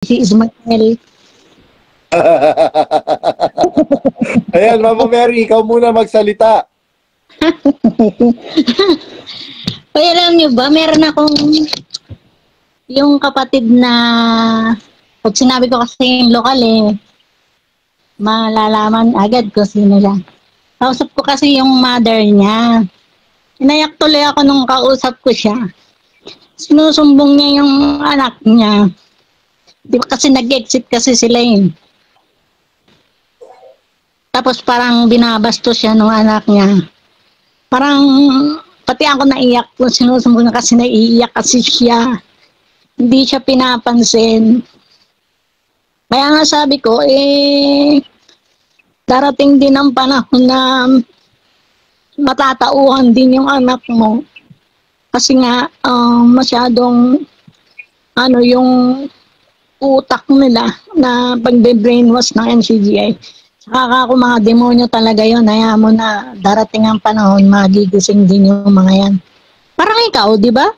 Si Ismael. Ayan, Mama Mary, ikaw muna magsalita. Ay, alam niyo ba, meron akong yung kapatid na pag sinabi ko kasi yung lokal malalaman agad ko sino siya. Kausap ko kasi yung mother niya. Inayak tuloy ako nung kausap ko siya. Sinusumbong niya yung anak niya. Di ba kasi nag-exit kasi sila Tapos parang binabastos siya nung anak niya. Parang pati ako naiyak kung sinusumbong na kasi naiiyak kasi siya. Hindi siya pinapansin. Kaya nga sabi ko, darating din ang panahon na matatauhan din yung anak mo. Kasi nga, masyadong, yung utak nila na pagbe-brainwash ng NCGI. Saka ako mga demonyo talaga yun. Hayaan mo na darating ang panahon, magigising din yung mga yan. Parang ikaw, di ba?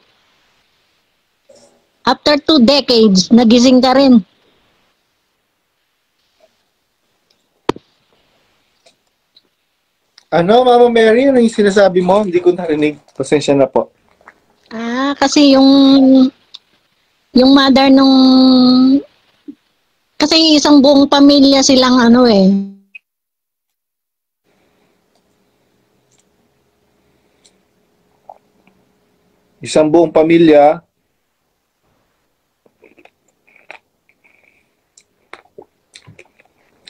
After 2 decades, nagising ka rin. Ano, Mama Mary? Ano yung sinasabi mo? Hindi ko narinig. Pasensya na po. Kasi yung mother nung kasi isang buong pamilya silang Isang buong pamilya.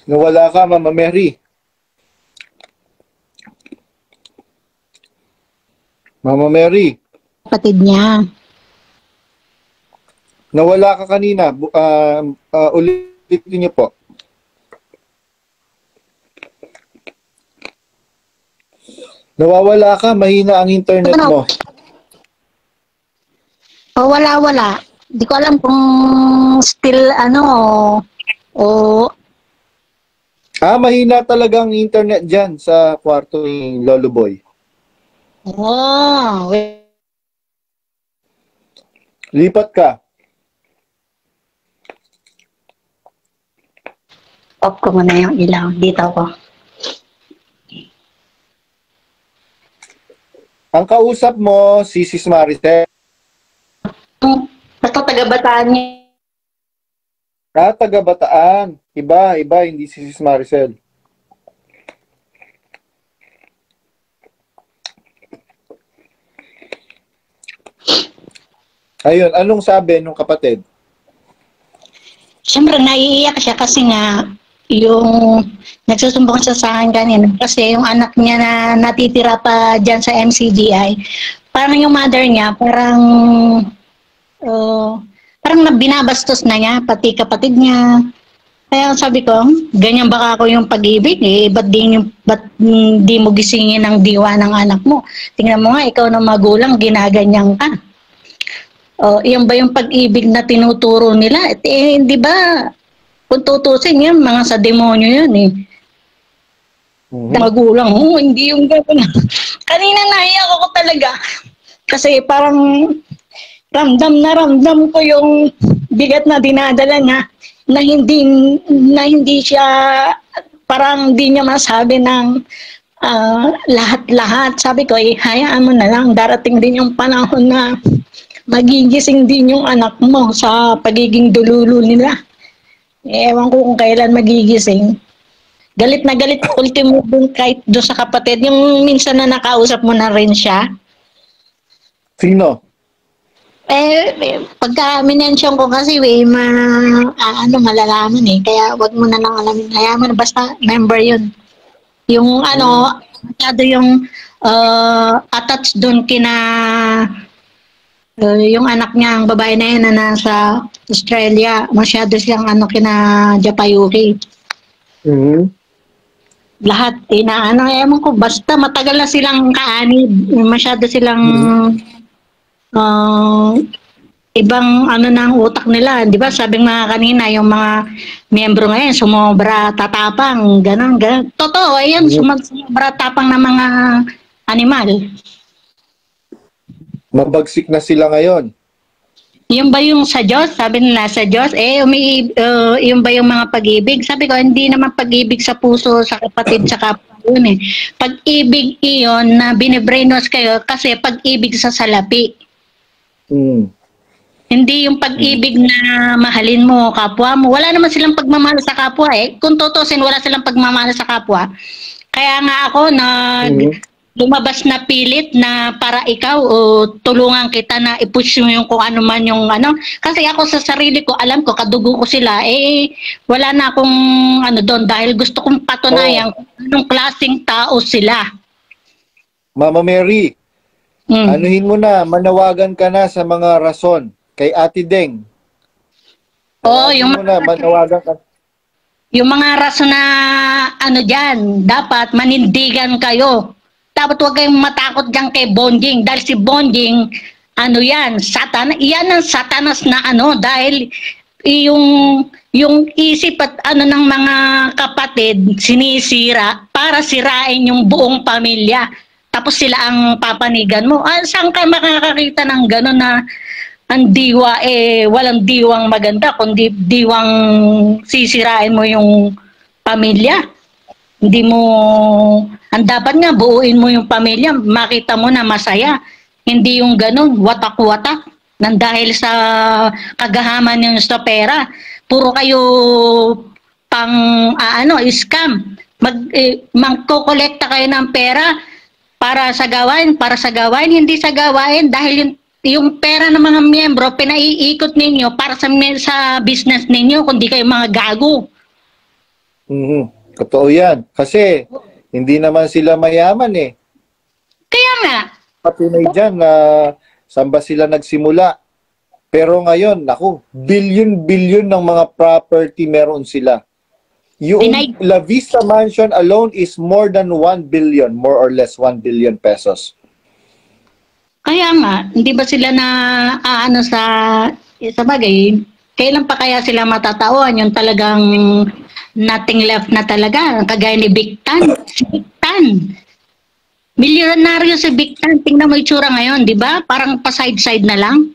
Nawala ka, Mama Mary. Mama Mary. kapatid niya. Nawala ka kanina. Ulitin niyo po. Nawawala ka. Mahina ang internet mo. Wala. Di ko alam kung still o Mahina talaga ang internet dyan sa kwarto ni Lolo Boy. Lipat ka. Off ko muna yung ilaw. Dito ako. Ang kausap mo, si Sis Maricel. Basta taga-Bataan niya. Taga-Bataan. Iba, hindi si Sis Maricel. Ayun, anong sabi nung kapatid? Siyempre, naiiyak siya kasi nga yung nagsusumbong siya sa akin kanina kasi yung anak niya na natitira pa dyan sa MCGI, parang yung mother niya, parang binabastos na niya, pati kapatid niya. Kaya sabi ko, ganyan baka ako yung pag-ibig ba't di mo gisingin ang diwa ng anak mo? Tingnan mo nga, ikaw na magulang, ginaganyan ka. Iyan ba yung pag-ibig na tinuturo nila? Di ba, kung tutusin yan, mga sa demonyo yan Magulang, hindi yung gano'n. Kanina naiyak ako talaga. Kasi parang ramdam ko yung bigat na dinadala niya na hindi siya parang hindi niya masabi ng lahat-lahat. Sabi ko, hayaan mo na lang, darating din yung panahon na magigising din yung anak mo sa pagiging dululo nila. Ewan ko kung kailan magigising. Galit na galit ultimo dun kahit doon sa kapatid. Yung minsan na nakausap mo na rin siya. Sino? Pagka minention ko kasi malalaman kaya wag mo na lang alamin. Kaya mo na basta member yun. Yung masyado yung attached doon kina yung anak niya, ang babae na yun na nasa Australia, masyado siyang kina Japayuki. Lahat, ewan ko, basta matagal na silang kaanib. Masyado silang ibang ng utak nila. Di ba, sabi nga kanina, yung mga miyembro ngayon, sumobra tatapang, ganun. Totoo, ayan, sumobra tapang ng mga animal. Mabagsik na sila ngayon. Yung ba yung sa Diyos? Sabi nila sa Diyos, yung ba yung mga pag-ibig? Sabi ko, hindi naman pag-ibig sa puso, sa kapatid, sa kapwa yun eh. Pag-ibig iyon na binibrainos kayo kasi pag-ibig sa salapi. Mm. Hindi yung pag-ibig na mahalin mo kapwa mo. Wala naman silang pagmamahal sa kapwa eh. Kung tutusin, wala silang pagmamahal sa kapwa. Kaya nga ako lumabas na pilit na para ikaw o tulungan kita na i-push mo yung kung ano man yung ano. Kasi ako sa sarili ko, alam ko, kadugo ko sila, wala na akong ano doon dahil gusto kong patunayan kung anong klaseng tao sila. Mama Mary, anuhin mo na, manawagan ka na sa mga rason kay Ate Deng. Yung mo na, manawagan ka. Yung mga rason na ano dyan, dapat manindigan kayo. Dapat huwag kayong matakot dyan kay Bonjing. Dahil si Bonjing, ano yan, yan ang satanas na ano. Dahil yung isip at ano ng mga kapatid, sinisira para sirain yung buong pamilya. Tapos sila ang papanigan mo. Saan ka makakakita ng gano'n na ang diwa walang diwang maganda, kundi diwang sisirain mo yung pamilya. Hindi mo, ang dapat nga buuin mo yung pamilya, makita mo na masaya. Hindi yung ganun, watak-watak, nang dahil sa kagahaman ng sa pera. Puro kayo scam. Magkokolekta kayo ng pera para sa gawain, hindi sa gawain dahil yung pera ng mga miyembro, pinaiikot ninyo para sa business ninyo, kundi kayo mga gago. Totoo yan. Kasi, hindi naman sila mayaman eh. Kaya nga. Patunay dyan na saan ba sila nagsimula. Pero ngayon, billion ng mga property meron sila. Yung La Vista Mansion alone is more than 1 billion, more or less 1 billion pesos. Kaya nga, hindi ba sila na sa bagay, kailan pa kaya sila matatawan yung talagang nothing left na talaga, kagaya ni Big Tan. Si Big Tan. Milyonaryo si Big Tan, tingnan mo itsura ngayon, di ba? Parang pa-side-side na lang.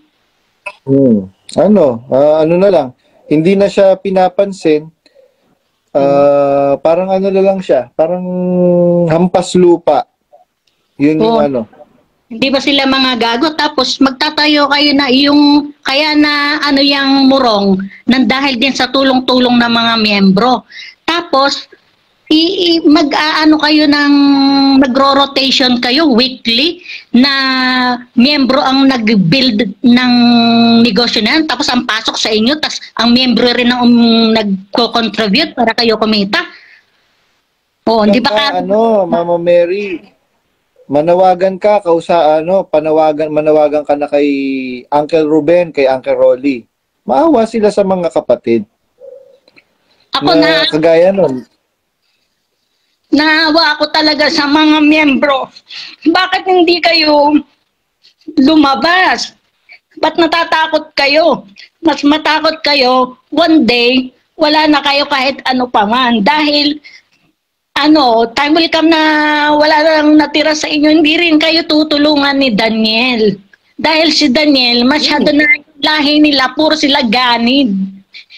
Ano na lang, hindi na siya pinapansin, parang ano na lang siya, parang hampas lupa. Yun yung ano. Hindi ba sila mga gago? Tapos magtatayo kayo na kaya na yung murong nang dahil din sa tulong-tulong ng mga miyembro. Tapos, magro-rotation kayo weekly na miyembro ang nag-build ng negosyo na yan. Tapos ang pasok sa inyo, tapos ang miyembro rin ang nagko-contribute para kayo kumita. Hindi ba Mama Mary, manawagan ka manawagan ka na kay Uncle Ruben, kay Uncle Rolly. Maawa sila sa mga kapatid. Ako kagaya nun. Naawa ako talaga sa mga miyembro. Bakit hindi kayo lumabas? Ba't natatakot kayo? Mas matakot kayo, one day, wala na kayo kahit ano pa man. Dahil time will come na wala nang natira sa inyo, hindi rin kayo tutulungan ni Daniel. Dahil si Daniel, masyado na lahi nila, puro sila ganid.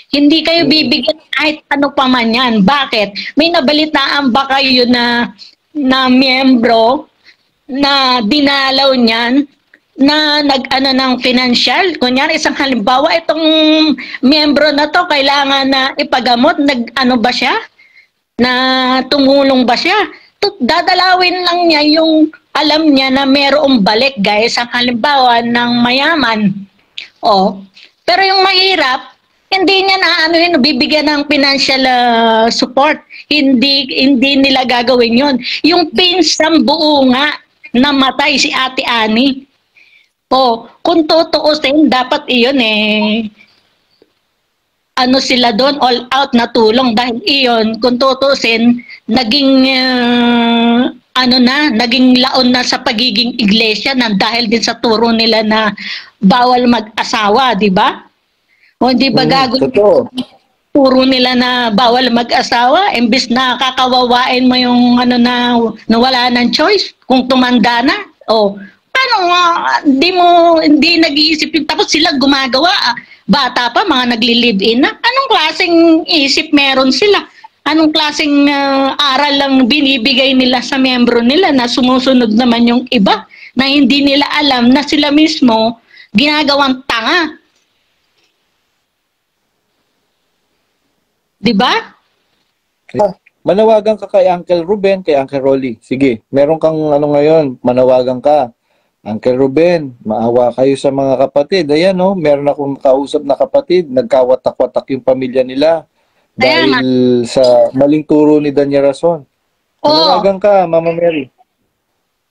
Hindi kayo bibigyan kahit ano pa man yan. Bakit? May nabalitaan ba kayo na miyembro na dinalaw niyan na ng financial? Kunyari, isang halimbawa, itong miyembro na to, kailangan na ipagamot, ba siya? Na tumulong ba siya? Dadalawin lang niya yung alam niya na mayroong balik, guys, ang halimbawa ng mayaman. Pero yung mahirap, hindi niya bibigyan ng financial support. Hindi nila gagawin yon. Yung pinsang buo nga, namatay si Ate Ani. Kung tutuusin, dapat iyon sila doon, all out na tulong dahil iyon, kung tutusin, naging naging laon na sa pagiging iglesia na dahil din sa turo nila na bawal mag-asawa, di ba? Hindi ba Totoo. Turo nila na bawal mag-asawa, imbis na kakawawain mo yung na wala ng choice kung tumanda na. Paano paano hindi nag-iisip yun? Tapos sila gumagawa, bata pa, mga nagli-live-in na. Anong klaseng isip meron sila? Anong klaseng aral lang binibigay nila sa miyembro nila na sumusunod naman yung iba na hindi nila alam na sila mismo ginagawang tanga? Diba? Manawagan ka kay Uncle Ruben, kay Uncle Rolly. Sige, meron kang ano ngayon, manawagan ka. Uncle Ruben, maawa kayo sa mga kapatid. Ayan, no, meron akong kausap na kapatid, nagkawatak-watak yung pamilya nila dahil sa maling turo ni Danya Rason. Manawagan ka, Mama Mary.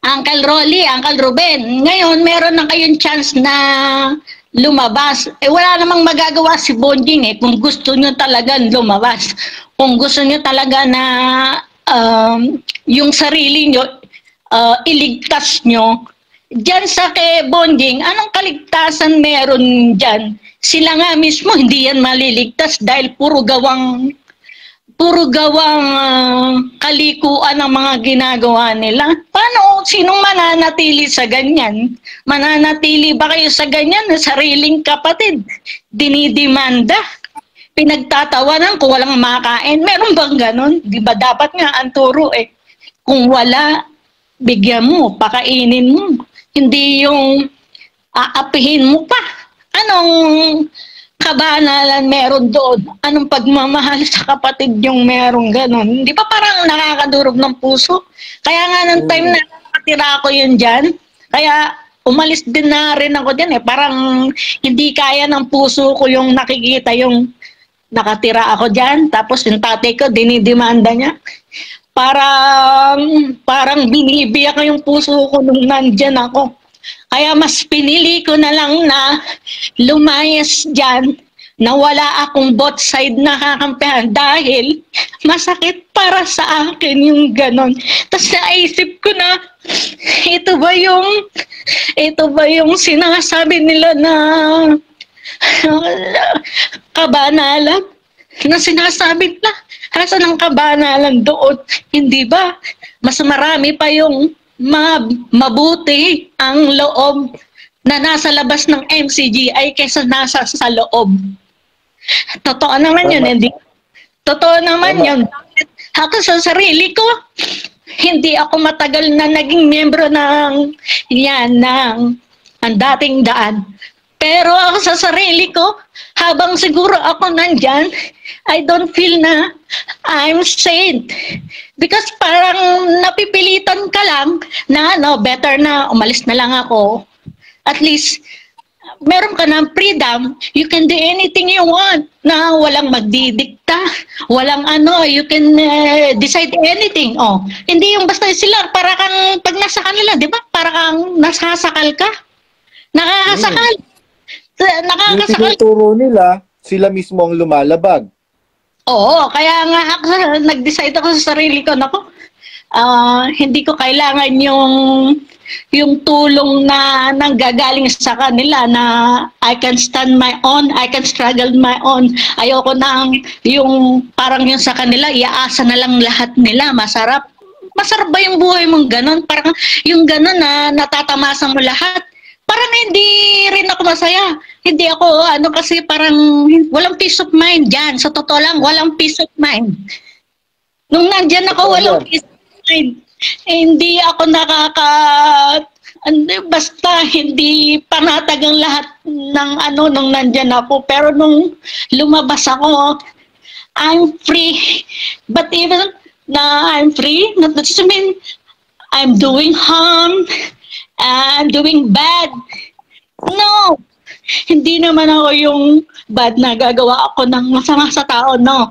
Uncle Rolly, Uncle Ruben, ngayon meron na kayong chance na lumabas. Wala namang magagawa si Bonjing kung gusto nyo talagang lumabas. Kung gusto nyo talaga na yung sarili nyo, iligtas nyo, dyan sa kay Bonjing, anong kaligtasan meron dyan? Sila nga mismo, hindi yan maliligtas dahil puro gawang kalikuan ang mga ginagawa nila. Paano? Sinong mananatili sa ganyan? Mananatili ba kayo sa ganyan na sariling kapatid? Dinidimanda? Pinagtatawanan kung walang makain? Meron bang ganon? Di ba dapat nga ang turo kung wala, bigyan mo, pakainin mo. Hindi yung aapihin mo pa. Anong kabanalan meron doon? Anong pagmamahal sa kapatid yung meron ganon? Hindi pa parang nakakadurog ng puso? Kaya nga ng time na nakatira ko yun dyan, kaya umalis din na rin ako dyan Parang hindi kaya ng puso ko yung nakikita yung nakatira ako dyan. Tapos yung tatay ko, dinidemanda niya. Parang binibiyak yung puso ko nung nandyan ako. Kaya mas pinili ko na lang na lumayas dyan na wala akong both side na kakampihan dahil masakit para sa akin yung ganon. Tapos naisip ko na ito ba yung sinasabi nila na kabanalan? Na sinasabi nila, asan ang kabanalan doon? Hindi ba? Mas marami pa yung mabuti ang loob na nasa labas ng MCGI kaysa nasa sa loob. Totoo naman yun, hindi? Totoo naman yun. Ako sa sarili ko, hindi ako matagal na naging miyembro ng ang dating daan. Pero ako sa sarili ko, habang siguro ako nandyan, I don't feel na I'm saint. Because parang napipilitan ka lang na better na umalis na lang ako. At least, meron ka ng freedom, you can do anything you want na walang magdidikta, walang you can decide anything. Hindi yung basta sila, para kang pag nasa kanila, di ba? Para kang nasasakal ka. Nakakasakal. Yung tinuturo nila, sila mismo ang lumalabag. Oo, kaya nga ako, nag-decide ako sa sarili ko, hindi ko kailangan yung tulong na nanggagaling sa kanila na I can stand my own, I can struggle my own. Ayoko na yung parang yung sa kanila, iaasa na lang lahat nila, masarap. Masarap ba yung buhay mong ganon? Parang yung ganon na natatamasan mo lahat. Parang hindi rin ako masaya. Hindi ako, kasi parang walang peace of mind dyan. Sa totoo lang, walang peace of mind. Nung nandyan ako, walang peace of mind. Hindi ako basta hindi panatag ang lahat ng nung nandyan ako. Pero nung lumabas ako, I'm free. But even na I'm free, not just mean I'm doing harm, I'm doing bad. No! Hindi naman ako yung bad na gagawa ako ng masama sa tao, no.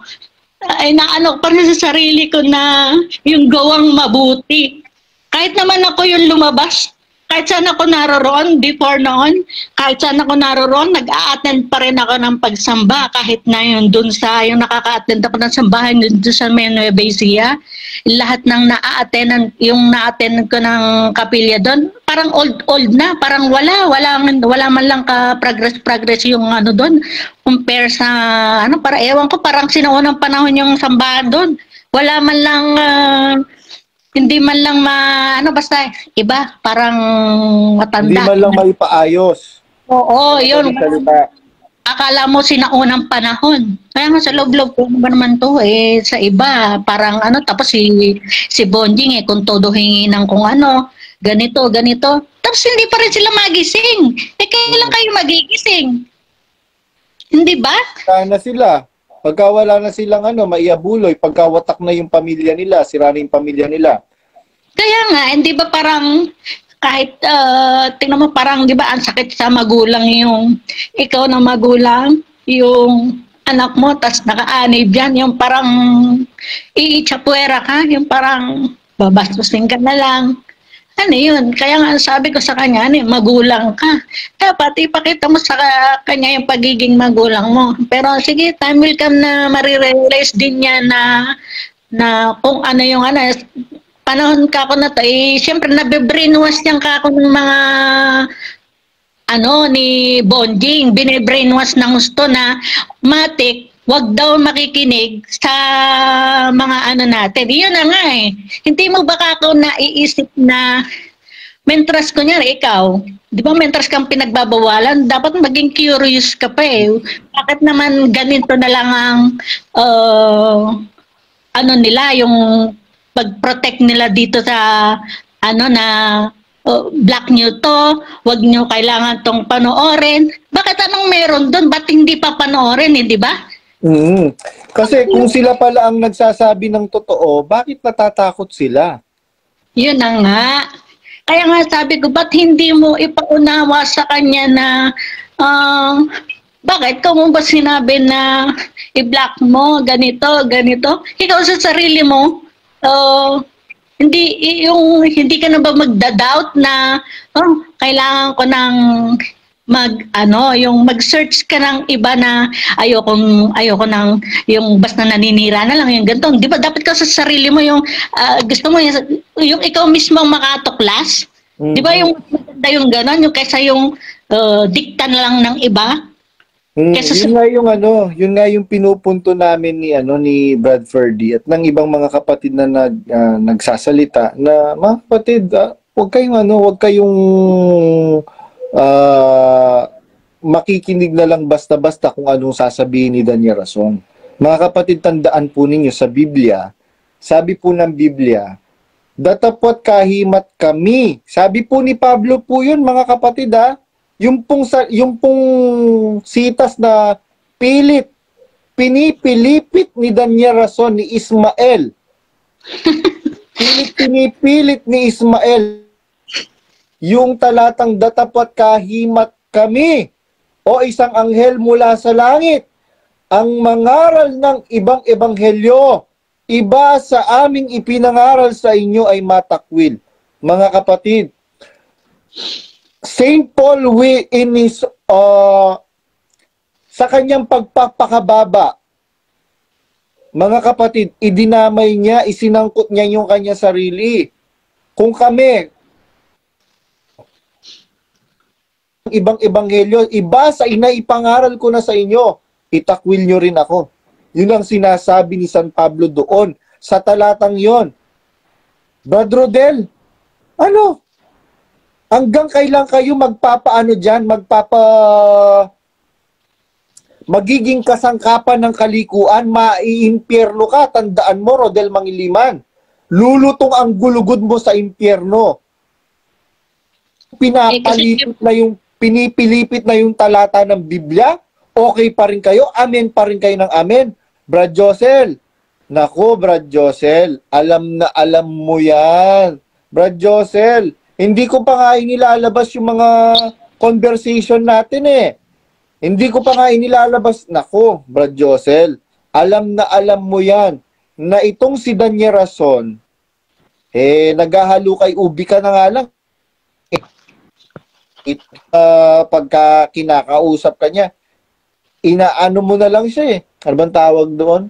Ay para sa sarili ko na yung gawang mabuti. Kahit naman ako yung lumabas, kahit saan ako naroon before noon, kahit saan ako naroon, nag-a-attend pa rin ako ng pagsamba kahit na yun dun sa, yung nakaka-attend ako ng sambahan dun sa Nueva Ecija. Lahat ng yung na-attend ko ng kapilya doon, parang old na, parang wala man lang ka-progress yung doon, compare sa, ewan ko, parang sinuunang panahon yung sambahan doon. Wala man lang, hindi man lang ano basta iba, parang matanda. Hindi man lang maipaayos. Oo, yun. Salita. Akala mo sinaunang panahon. Kaya nga sa loob-loob ko ba naman to sa iba, parang tapos si Bonjing kung todo hingi ng kung ganito, ganito. Tapos hindi pa rin sila magising. Kailan kayo magigising? Hindi ba? Sana sila. Pagka wala na silang maiabuloy, pagka watak na yung pamilya nila, sira na yung pamilya nila. Kaya nga, hindi ba parang kahit tingnan mo parang 'di ba ang sakit sa magulang yung ikaw na magulang yung anak mo tas nakaanib yan yung parang iitsapwera ka yung parang babastusin ka na lang yun kaya nga sabi ko sa kanya magulang ka dapat ipakita mo sa kanya yung pagiging magulang mo pero sige time will come na marirealize din niya na kung ano yung panahon ka ako na to, siyempre nabe-brainwash niyang ka ako ng mga ni Bonjing, bine-brainwash ng gusto na matik, wag daw makikinig sa mga natin. Iyon na nga Hindi mo ba ako naiisip na mentras ko niyan, ikaw, di ba mentras kang pinagbabawalan, dapat maging curious ka pa Bakit naman ganito na lang ang nila, yung pag-protect nila dito sa black nyo to, wag nyo kailangan tong panoorin. Bakit anong meron doon? Ba't hindi pa panoorin, di ba? Kasi kung sila pala ang nagsasabi ng totoo, bakit natatakot sila? Yun na nga. Kaya nga sabi ko, ba't hindi mo ipaunawa sa kanya na bakit? Kung ba sinabi na i-block mo, ganito, ganito? Ikaw sa sarili mo, hindi ka na ba magda-doubt na kailangan ko ng yung mag-search ka ng iba na ayoko ng yung basta naninira na lang yung ganito. Di ba dapat ka sa sarili mo yung gusto mo yung ikaw mismo makatuklas? Di ba yung maganda yung ganon yung kaysa yung dikta na lang ng iba? Yun nga yung pinupunto namin ni Bradford at ng ibang mga kapatid na nagsasalita na mga kapatid, wag kayong makikinig na lang basta-basta kung anong sasabihin ni Danya Rason. Mga kapatid, tandaan po ninyo sa Biblia, sabi po ng Biblia, datapwat kahimat kami. Sabi po ni Pablo po yun, mga kapatid yung pong sitas na pinipilipit ni Danya Rason ni Ismael. Pinipilit ni Ismael yung talatang datapwat kahimat kami o isang anghel mula sa langit ang mangaral ng ibang ebanghelyo. Iba sa aming ipinangaral sa inyo ay matakwil. Mga kapatid, Saint Paul in his sa kanyang pagpapakababa, mga kapatid, idinamay niya, isinangkot niya yung kanya sarili. Kung kami, ibang ebanghelyo, iba sa inaipangaral ko na sa inyo, itakwil nyo rin ako. Yun ang sinasabi ni San Pablo doon, sa talatang yon. Brad Rodel, hanggang kailan kayo magiging kasangkapan ng kalikuan, maiimpyerno ka, tandaan mo, Rodel Mangiliman. Lulutong ang gulugod mo sa impyerno. Pinipilipit na yung talata ng Biblia, okay pa rin kayo, amen pa rin kayo ng amen. Brad Josel, nako Brad Josel, alam na alam mo yan. Brad Josel, hindi ko pa nga inilalabas yung mga conversation natin Hindi ko pa nga inilalabas. Nako, Brad Josel, alam na alam mo yan, na itong si Danya Rason, naghahalo kay ubi ka na nga lang. Pagka kinakausap ka niya, inaano mo na lang siya Ano bang tawag doon?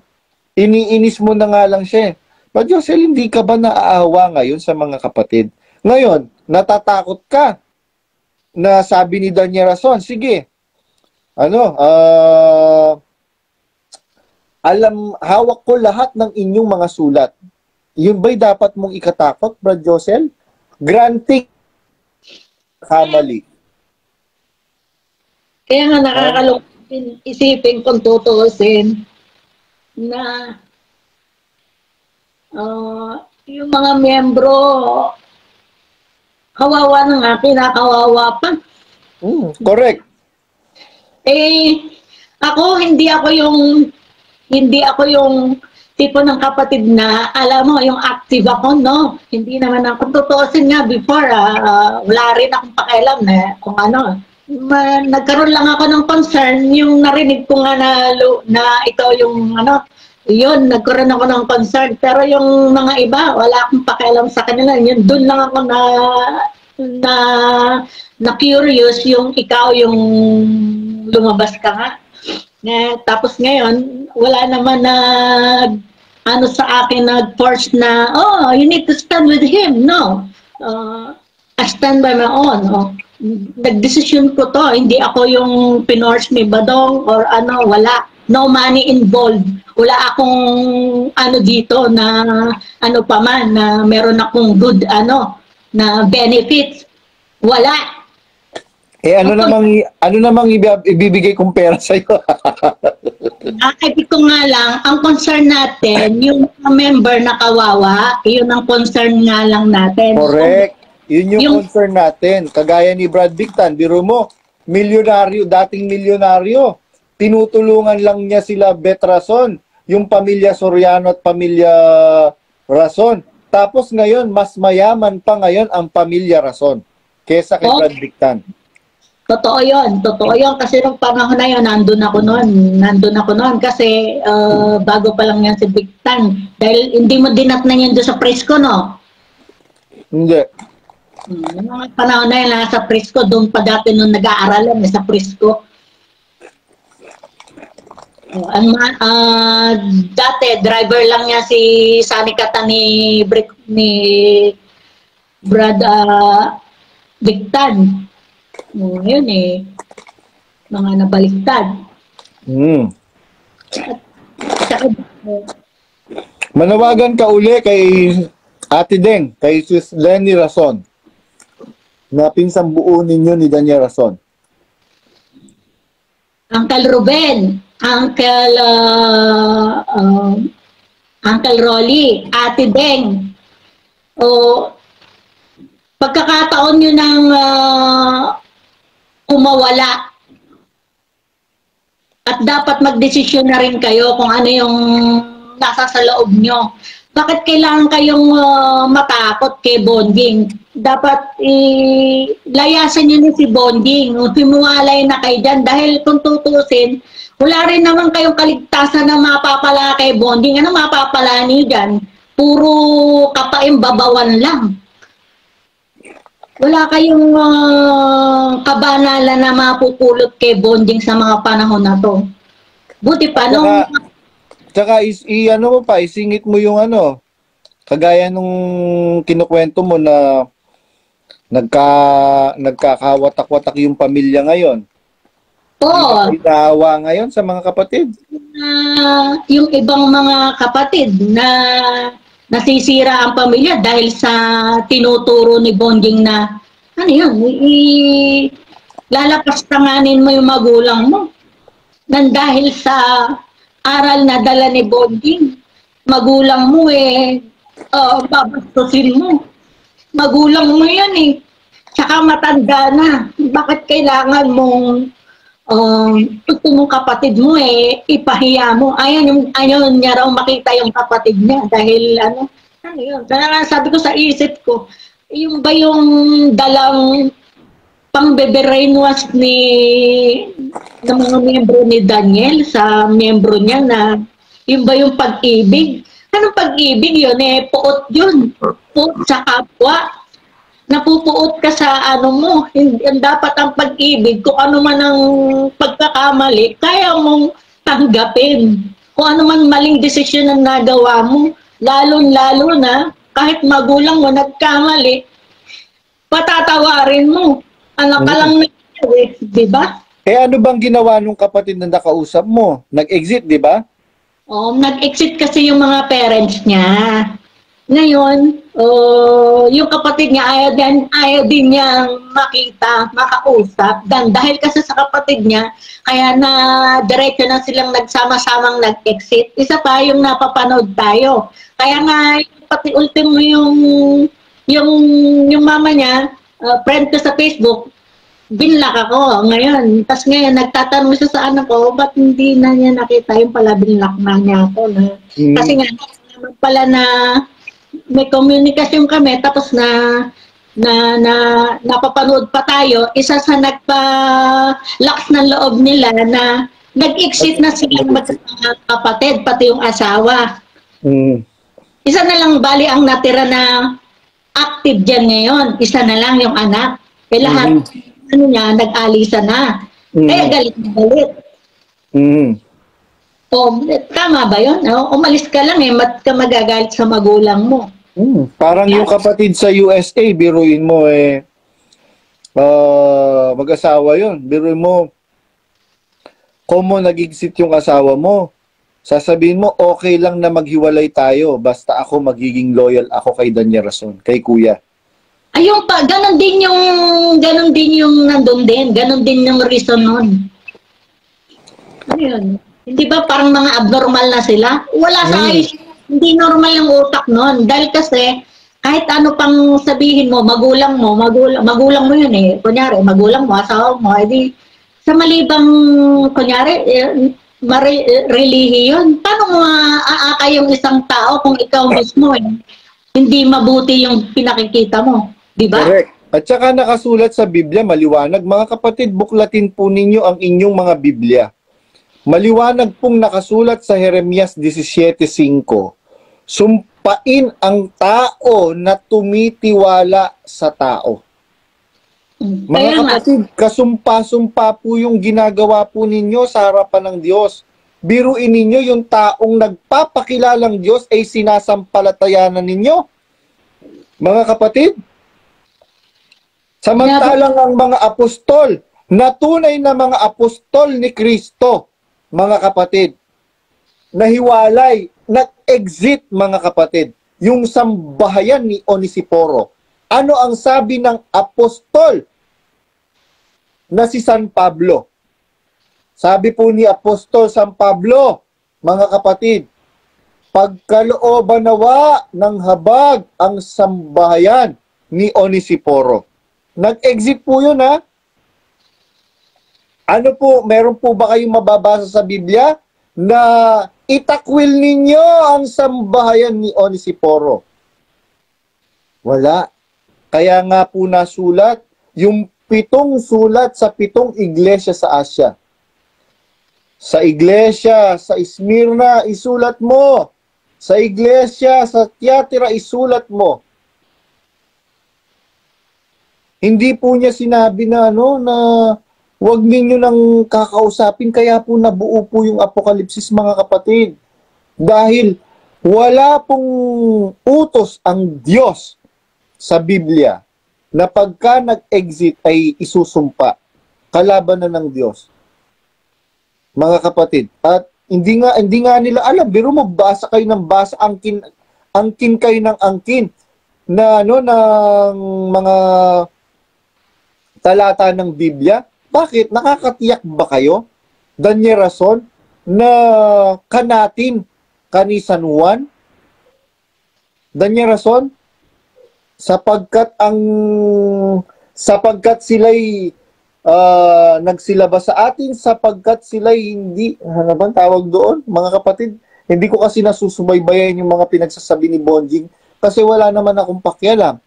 Iniinis mo na nga lang siya Brad Josel, hindi ka ba naaawa ngayon sa mga kapatid? Ngayon, natatakot ka na sabi ni Danya Rason, sige, hawak ko lahat ng inyong mga sulat. Yun ba'y dapat mong ikatakot, Brad Josel? Granting kamali. Kaya nga nakakalungkot isipin kung tutuusin na yung mga miyembro, kawawa na nga, pinakawawa pa. Correct. Ako, hindi ako yung tipo ng kapatid na, alam mo, yung active ako, no? Hindi naman ako, tutuusin nga before, wala rin akong pakialam na kung ano. Nagkaroon lang ako ng concern, yung narinig ko nga na ito yung ano, yun, nagkaroon ako ng concern. Pero yung mga iba, wala akong pakialam sa kanila. Yun, doon lang ako na curious yung ikaw yung lumabas ka nga. Tapos ngayon, wala naman na ano sa akin nag-force na, oh, you need to stand with him. No. I stand by my own. Oh. Nag-decision ko to. Hindi ako yung pinorse ni Badong or ano, wala. No money involved. Wala akong ano dito na ano pa man na meron akong good ano na benefits. Wala. Ano namang ibibigay kong pera sa iyo? Sabi ko nga lang, ang concern natin, yung member na kawawa, yun ang concern nga lang natin. Correct. Yun yung concern natin. Kagaya ni Brad Bictan, biro mo, milyonaryo, dating milyonaryo. Tinutulungan lang niya sila Bet Rason, yung pamilya Soriano at pamilya Rason. Tapos ngayon, mas mayaman pa ngayon ang pamilya Rason kesa kay Brad Bictan. Totoo yun kasi nung panahon na yun, nandun ako noon kasi bago pa lang yan si Bictan. Dahil hindi mo dinatnan yan doon sa Prisco, no? Hindi. Yung mga panahon na yun, nasa Prisco, doon pa dati nung nag-aaral yan, sa Prisco. Dati, driver lang niya si Sanikata ni Brad Bictan. Yun mga nabaliktad. Manawagan ka uli kay Ate Deng, kay Sis Lenny Rason, na pinsang buo ninyo ni Daniel Rason. Uncle Ruben, Uncle Rolly, Ate Deng, pagkakataon nyo ng umawala at dapat magdesisyon na rin kayo kung ano yung nasa sa loob nyo. Bakit kailangan kayong matakot kay Bonding? Dapat layasan nyo ni si Bonding. Pimuwalay na kayo dyan dahil kung tutusin, wala rin naman kayong kaligtasan na mapapala kay Bonding. Ano mapapala niyo dyan? Puro kapaimbabawan lang. Wala kayong kabanalan na mapupulot kay Bonding sa mga panahon na to. Buti pa nung... Tsaka isingit mo yung ano, kagaya nung kinukwento mo na nagkakawatak-watak yung pamilya ngayon. Oo. Inaawa ngayon sa mga kapatid. Yung ibang mga kapatid na nasisira ang pamilya dahil sa tinuturo ni Bonding na ano yun, lalapastanganin mo yung magulang mo. Nang dahil sa aral na dala ni Bonding, magulang mo babastusin mo. Magulang mo yan Tsaka matanda na. Bakit kailangan mong gusto mong kapatid mo ipahiya mo. Ayaw niya raw makita yung kapatid niya dahil ano yun. Kaya sabi ko sa isip ko, yung ba yung dalang pang-brainwash ng mga miyembro ni Daniel sa miyembro niya na yung ba yung pag-ibig? Anong pag-ibig yun? Puot yun. Puot sa kapwa. Napupuot ka sa ano mo. Dapat ang pag-ibig, kung ano man ang pagkakamali, kaya mong tanggapin. Kung ano man maling desisyon ang nagawa mo, lalo na kahit magulang mo nagkamali, patatawarin mo. Anak ka lang na di ba? Ano bang ginawa nung kapatid na nakausap mo? Nag-exit, di ba? Nag-exit kasi yung mga parents niya. Ngayon, yung kapatid niya ayaw din niyang makita, makausap. Dan dahil kasi sa kapatid niya, kaya na diretso na silang nagsama-samang nag-exit. Isa pa yung napapanood tayo. Kaya nga, pati ultimo yung mama niya, friend ko sa Facebook, binlock ako ngayon. Tapos ngayon, nagtatanong siya sa anak ko, ba't hindi na niya nakita yung pala binlock na niya ako. No? Kasi nga, naman pala na may komunikasyon kami, tapos napapanood pa tayo, isa sa nagpa-lakas ng loob nila na nag-exit na silang magkakapatid, pati yung asawa. Isa na lang bali ang natira na active dyan ngayon. Isa na lang yung anak. Kaya lahat, nag-alisa na. Kaya galit na galit. Tama ba yun? Umalis ka lang mat ka magagalit sa magulang mo. Parang yung kapatid sa USA, biruin mo mag-asawa yun. Biruin mo, kung mo nag-exit yung asawa mo, sasabihin mo, okay lang na maghiwalay tayo, basta ako magiging loyal ako kay Danya Rason, kay kuya. Ayun pa, ganon din yung nandun din, ganon din yung reason nun. Ayun. Hindi ba parang mga abnormal na sila? Wala sa ayos. Hindi normal yung utak nun. Dahil kasi, kahit ano pang sabihin mo, magulang mo yun eh. Kunyari, magulang mo, asawa mo, edi, sa malibang, kunyari, relihi yun. Paano mo aaka yung isang tao kung ikaw mismo hindi mabuti yung pinakikita mo? Di ba? Correct. At saka nakasulat sa Biblia, maliwanag. Mga kapatid, buklatin po ninyo ang inyong mga Biblia. Maliwanag pong nakasulat sa Jeremias 17:5. Sumpain ang tao na tumitiwala sa tao. Mga kapatid, kasumpa-sumpa po yung ginagawa po ninyo sa harapan ng Diyos. Biruin ninyo yung taong nagpapakilalang Diyos ay sinasampalatayanan ninyo. Mga kapatid, samantalang ang mga apostol, na tunay na mga apostol ni Kristo, mga kapatid, nahiwalay, nag-exit mga kapatid, yung sambahayan ni Onesiporo. Ano ang sabi ng apostol na si San Pablo? Sabi po ni Apostol San Pablo, mga kapatid, pagkalooban nawa ng habag ang sambahayan ni Onesiporo. Nag-exit po yun ha. Ano po, meron po ba kayong mababasa sa Biblia na itakwil ninyo ang sambahayan ni Onesiporo? Wala. Kaya nga po nasulat yung 7 sulat sa 7 iglesia sa Asia. Sa iglesia sa Smyrna, isulat mo. Sa iglesia sa Thyatira, isulat mo. Hindi po niya sinabi na na huwag ninyo nang kakausapin, kaya po nabuo po yung Apokalipsis mga kapatid. Dahil wala pong utos ang Diyos sa Biblia na pagka nag-exit ay isusumpa. Kalaban na ng Diyos. Mga kapatid. At hindi nga nila alam. Biro mo, basa kayo ng basa, angkin kayo ng angkin na ng mga talata ng Biblia. Bakit? Nakakatiyak ba kayo? Danya Rason na kanatin kani San Juan? Danya Rason? Sapagkat sila'y nagsilabas sa atin, sapagkat sila'y hindi, ano bang tawag doon? Mga kapatid, hindi ko kasi nasusubaybayan yung mga pinagsasabi ni Bonjing kasi wala naman akong pakialam.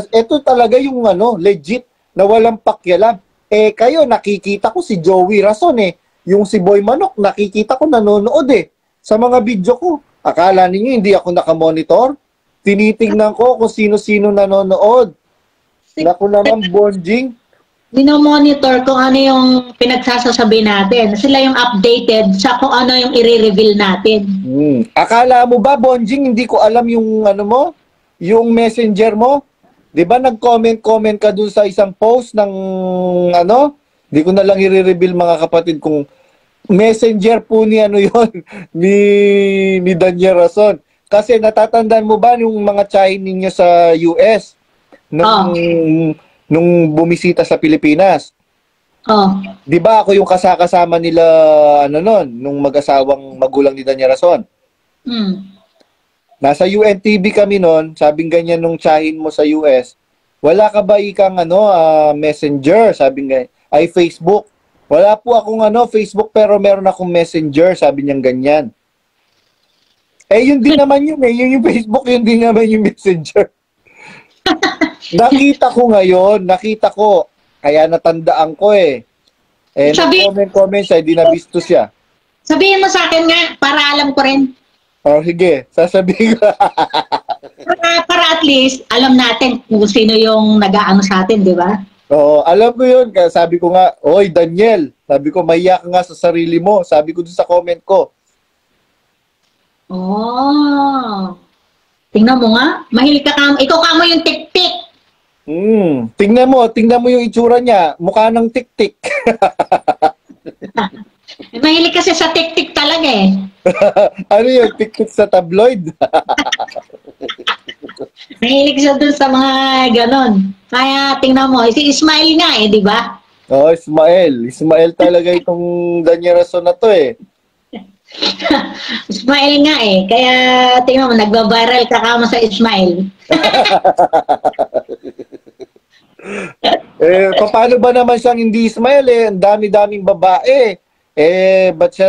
Ito talaga yung legit na walang pakialam. Kayo, nakikita ko si Joey Rason Yung si Boy Manok, nakikita ko nanonood sa mga video ko. Akala ninyo hindi ako nakamonitor? Tinitingnan ko kung sino-sino nanonood. Naku naman, Bonjing. Dinomonitor kung ano yung pinagsasasabi natin. Sila yung updated sa kung ano yung i-reveal natin. Akala mo ba, Bonjing, hindi ko alam yung mo? Yung messenger mo? Di ba nag-comment ka dun sa isang post ng Di ko na lang i-reveal mga kapatid kung messenger po ni yun, ni Danya Rason. Kasi natatandaan mo ba yung mga Chinese ninyo sa US nung bumisita sa Pilipinas? Oh. 'Di ba ako yung kasama nila nung mag-asawang magulang ni Danya Rason? Nasa UNTV kami noon, sabing ganyan nung tsahin mo sa US. Wala ka ba ikang Messenger? Sabing ganyan. Ay Facebook. Wala po akong Facebook pero meron akong Messenger, sabi niyang ganyan. Yun din naman yun eh. Yun yung Facebook, yun din naman yung Messenger. Nakita ko. Kaya natandaan ko eh. Comment siya, di nabisto siya. Sabihin mo sa akin nga, para alam ko rin. Sige, sasabihin ko. para at least, alam natin kung sino yung nag-aano sa atin, di ba? Oo, alam ko yun. Kaya sabi ko nga, oy Daniel, sabi ko, maiyak ka nga sa sarili mo. Sabi ko dun sa comment ko. Oh. Tingnan mo nga, mahilig ka ikaw ka mo yung tik-tik. Tingnan mo yung itsura niya. Mukha ng tik-tik. Mahilig kasi sa tik-tik talaga eh. Ano yung tik-tik sa tabloid? Mahilig siya dun sa mga ganon. Kaya tingnan mo, si Ismail nga eh, di ba? Ismail. Ismail talaga itong Danya Rason na to eh. Ismail nga eh. Kaya tingnan mo, nagba-viral ka kamo sa Ismail. Paano ba naman siyang hindi Ismail eh? Ang dami-daming babae. Ba't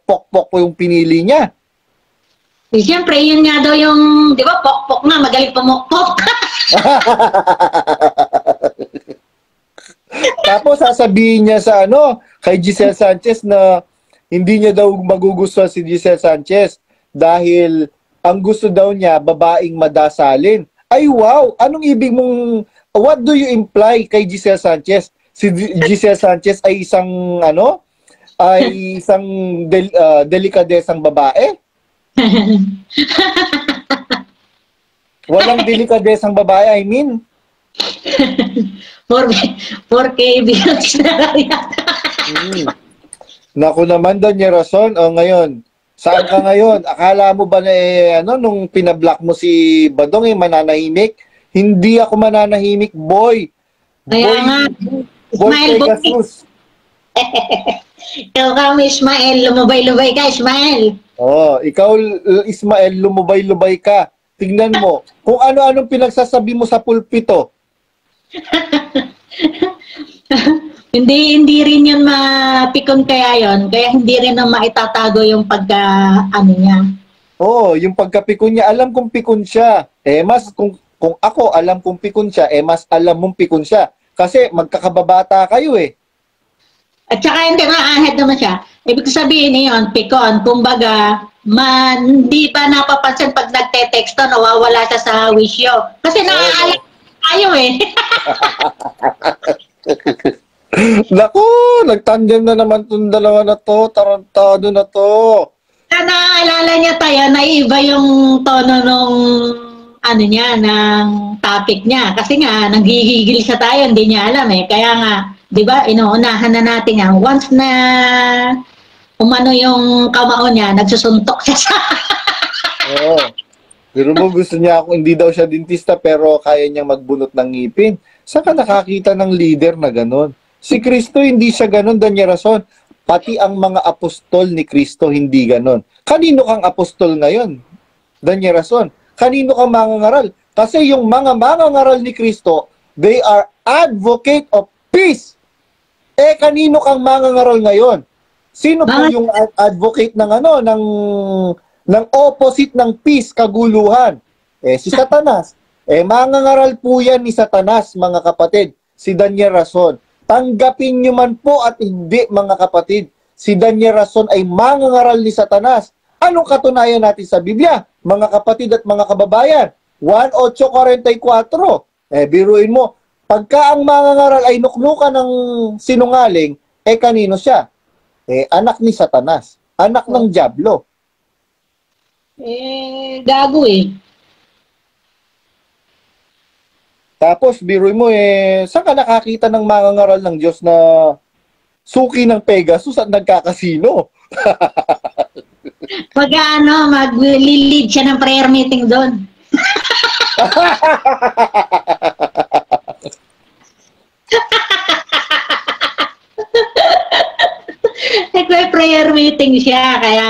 pokpok po yung pinili niya? Siyempre, yun nga daw yung, di ba, pokpok nga, magaling pumokpok. Tapos sasabihin niya sa kay Giselle Sanchez na hindi niya daw magugustuhan si Giselle Sanchez dahil ang gusto daw niya babaeng madasalin. Ay wow, anong ibig mong, what do you imply kay Giselle Sanchez? Si Giselle Sanchez ay isang delikadesang babae? Walang delikadesang babae, I mean. 4K bills na lang yata. Naku naman, Danya Rason. Ngayon, saan ka ngayon? Akala mo ba na nung pinablock mo si Badong mananahimik? Hindi ako mananahimik, boy. Kaya nga, Ismail, Pegasus. Ikaw ka, Ismail. Lumubay-lubay ka, Ismail. Ikaw, Ismail, lumubay-lubay ka. Tingnan mo, kung ano-anong pinagsasabi mo sa pulpito. Hindi rin yun mapikon kaya yun. Kaya hindi rin na maitatago yung niya. Yung pagkapikon niya, alam kong pikon siya. Mas kung ako alam kong pikon siya, mas alam mong pikon siya. Kasi magkakababata kayo eh. At saka hindi ahad naman siya. Ibig sabihin yun, pikon. Kumbaga, hindi pa napapansin pag nagte-texto, nawawala siya sa wisyo. Kasi naaalala tayo eh. Naku, nagtandem na naman itong dalawa na to. Tarantado na to. Naaalala niya tayo, naiba yung tono nung ng topic niya. Kasi nga, nanggigigil siya tayo, hindi niya alam eh. Kaya nga, di ba, inuunahan na natin yan. Once na umano yung kamao niya, nagsusuntok siya sa... Pero mo gusto niya ako, hindi daw siya dentista pero kaya niyang magbunot ng ngipin. Saan ka nakakita ng leader na ganon? Si Kristo hindi siya ganon, Danya Rason. Pati ang mga apostol ni Kristo hindi ganon. Kanino kang apostol ngayon, Danya Rason? Kanino kang mangangaral? Kasi yung mga mangangaral ni Kristo, they are advocate of peace. Kanino kang mangangaral ngayon? Sino po yung advocate ng opposite ng peace, kaguluhan? Si Satanas. Mangangaral po yan ni Satanas, mga kapatid. Si Danya Rason. Tanggapin nyo man po at hindi, mga kapatid. Si Danya Rason ay mangangaral ni Satanas. Anong katunayan natin sa Biblia, mga kapatid at mga kababayan? 1:8:44. Biruin mo, pagka ang mangangaral ay nuknukan ng sinungaling, kanino siya? Anak ni Satanas. Anak ng Diablo. Gago eh. Tapos, biruin mo saan ka nakakita ng mangangaral ng Diyos na suki ng Pegasus at nagkakasino? Mag-lead siya ng prayer meeting doon. Nagpe-prayer meeting siya, kaya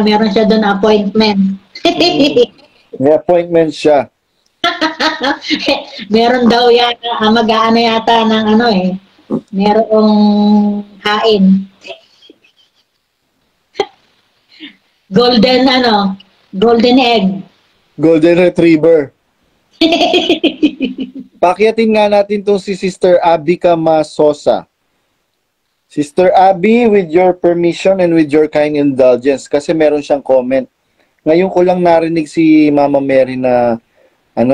meron siya doon appointment. May appointment siya. Meron daw yata, mag-aano yata ng merong hain. Golden egg. Golden Retriever. Pakyatin nga natin to si Sister Abby Camasosa. Sister Abby, with your permission and with your kind indulgence, kasi meron siyang comment. Ngayon ko lang narinig si Mama Mary na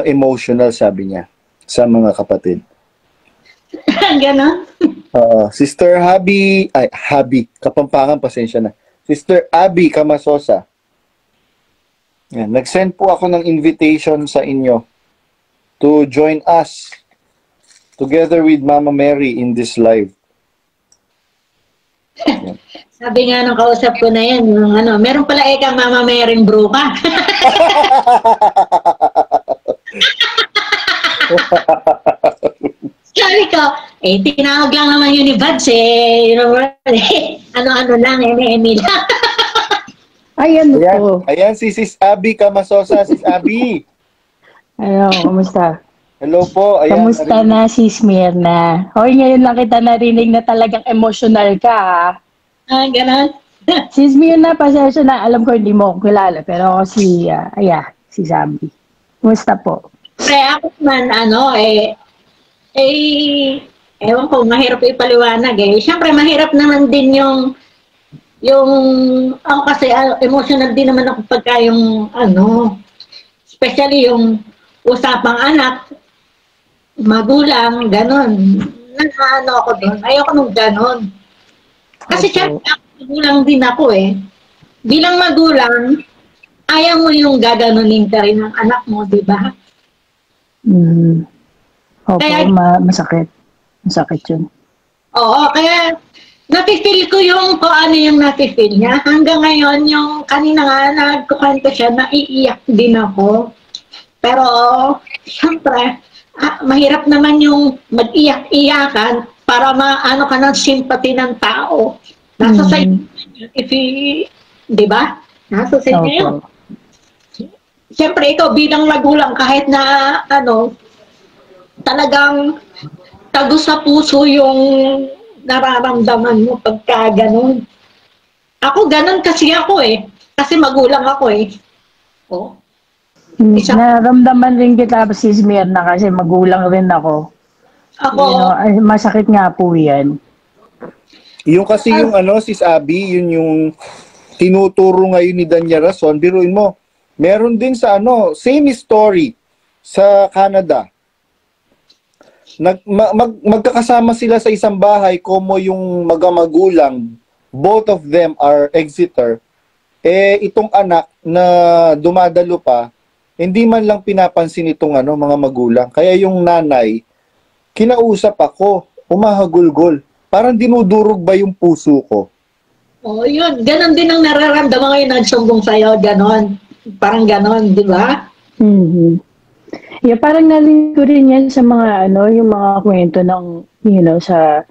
emotional, sabi niya, sa mga kapatid. Ganon? Sister Abby, Kapampangan, pasensya na. Sister Abby Camasosa. Yan, nag-send po ako ng invitation sa inyo to join us together with Mama Mary in this live. Yan. Sabi nga nung kausap ko na yan, meron pala kang Mama Mary Bruca. Sabi ko, tinawag lang naman yun ni Vads ano-ano lang, eme lang. Ayan po. Ayan si Sis Abby Camasosa. Sis Abby. Ano, kumusta? Hello po. Ayan, Kamusta na si Smirna? Hoy, ngayon lang kita narinig na talagang emotional ka, ha? Ganon. Si Smirna, pasensya na. Alam ko hindi mo ako kilala, pero si Zambi. Kumusta po? Pre, ako man, ewan ko, mahirap ipaliwanag eh. Siyempre, mahirap naman din ako kasi emotional din naman ako pagka especially yung usapang anak, magulang, ganon. Ako doon. Ayoko nung ganon. Kasi siyempre, magulang din ako eh. Bilang magulang, ayaw mo yung gaganunin ka rin ng anak mo, di ba? Opo, masakit. Masakit yun. Oo, kaya nafe-feel ko yung kung ano yung nafe-feel niya. Hanggang ngayon, yung kanina nga nagkukwento siya, naiiyak din ako. Pero, siyempre, mahirap naman yung mag-iyak-iyakan para maano ka ng sympathy ng tao. Nasa sa di ba? Nasa sa inyo yun. Siyempre, ikaw bilang magulang, kahit na talagang tago sa puso yung nararamdaman mo pagka ganun. Ako ganun kasi ako eh. Kasi magulang ako eh. Oh. Naramdaman rin kita si Smirna kasi magulang rin ako. Masakit nga po yan. Yung kasi yung Sis Abby, yun yung tinuturo ngayon ni Danya Rason. Biruin mo, meron din sa same story sa Canada. Magkakasama sila sa isang bahay, como yung magamagulang, both of them are Exeter. Itong anak na dumadalo pa, hindi man lang pinapansin itong mga magulang. Kaya yung nanay, kinausap ako, umahagulgol. Parang dinudurog ba yung puso ko? Oh, yun. Ganon din ang nararamdaman ngayon nagsumbong sa'yo. Ganon. Parang ganon, di ba? Yeah, parang narinig ko rin yan sa mga yung mga kwento ng sa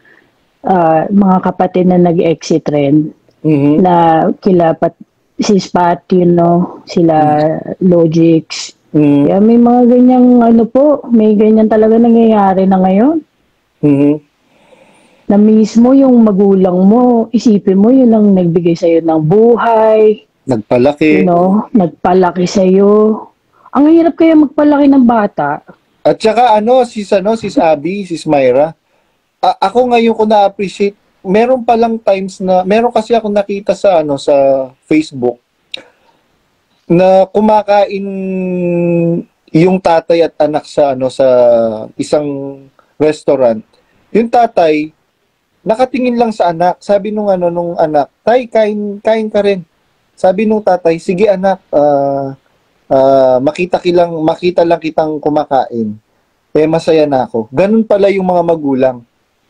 mga kapatid na nag-exit rin. Na sis Pat, sila Logics. Yeah, may mga ganyang may ganyan talaga nangyayari na ngayon. Na mismo yung magulang mo, isipin mo yun ang nagbigay sa'yo ng buhay. Nagpalaki. Nagpalaki sa'yo. Ang hirap kaya magpalaki ng bata. At saka sis Abby, sis Myra, ako ngayon ko na-appreciate, meron palang times na, meron kasi ako nakita sa sa Facebook, na kumakain yung tatay at anak sa sa isang restaurant. Yung tatay, nakatingin lang sa anak. Sabi nung anak, "Tay, kain ka rin." Sabi nung tatay, "Sige anak, makita lang kitang kumakain. Masaya na ako." Ganun pala yung mga magulang.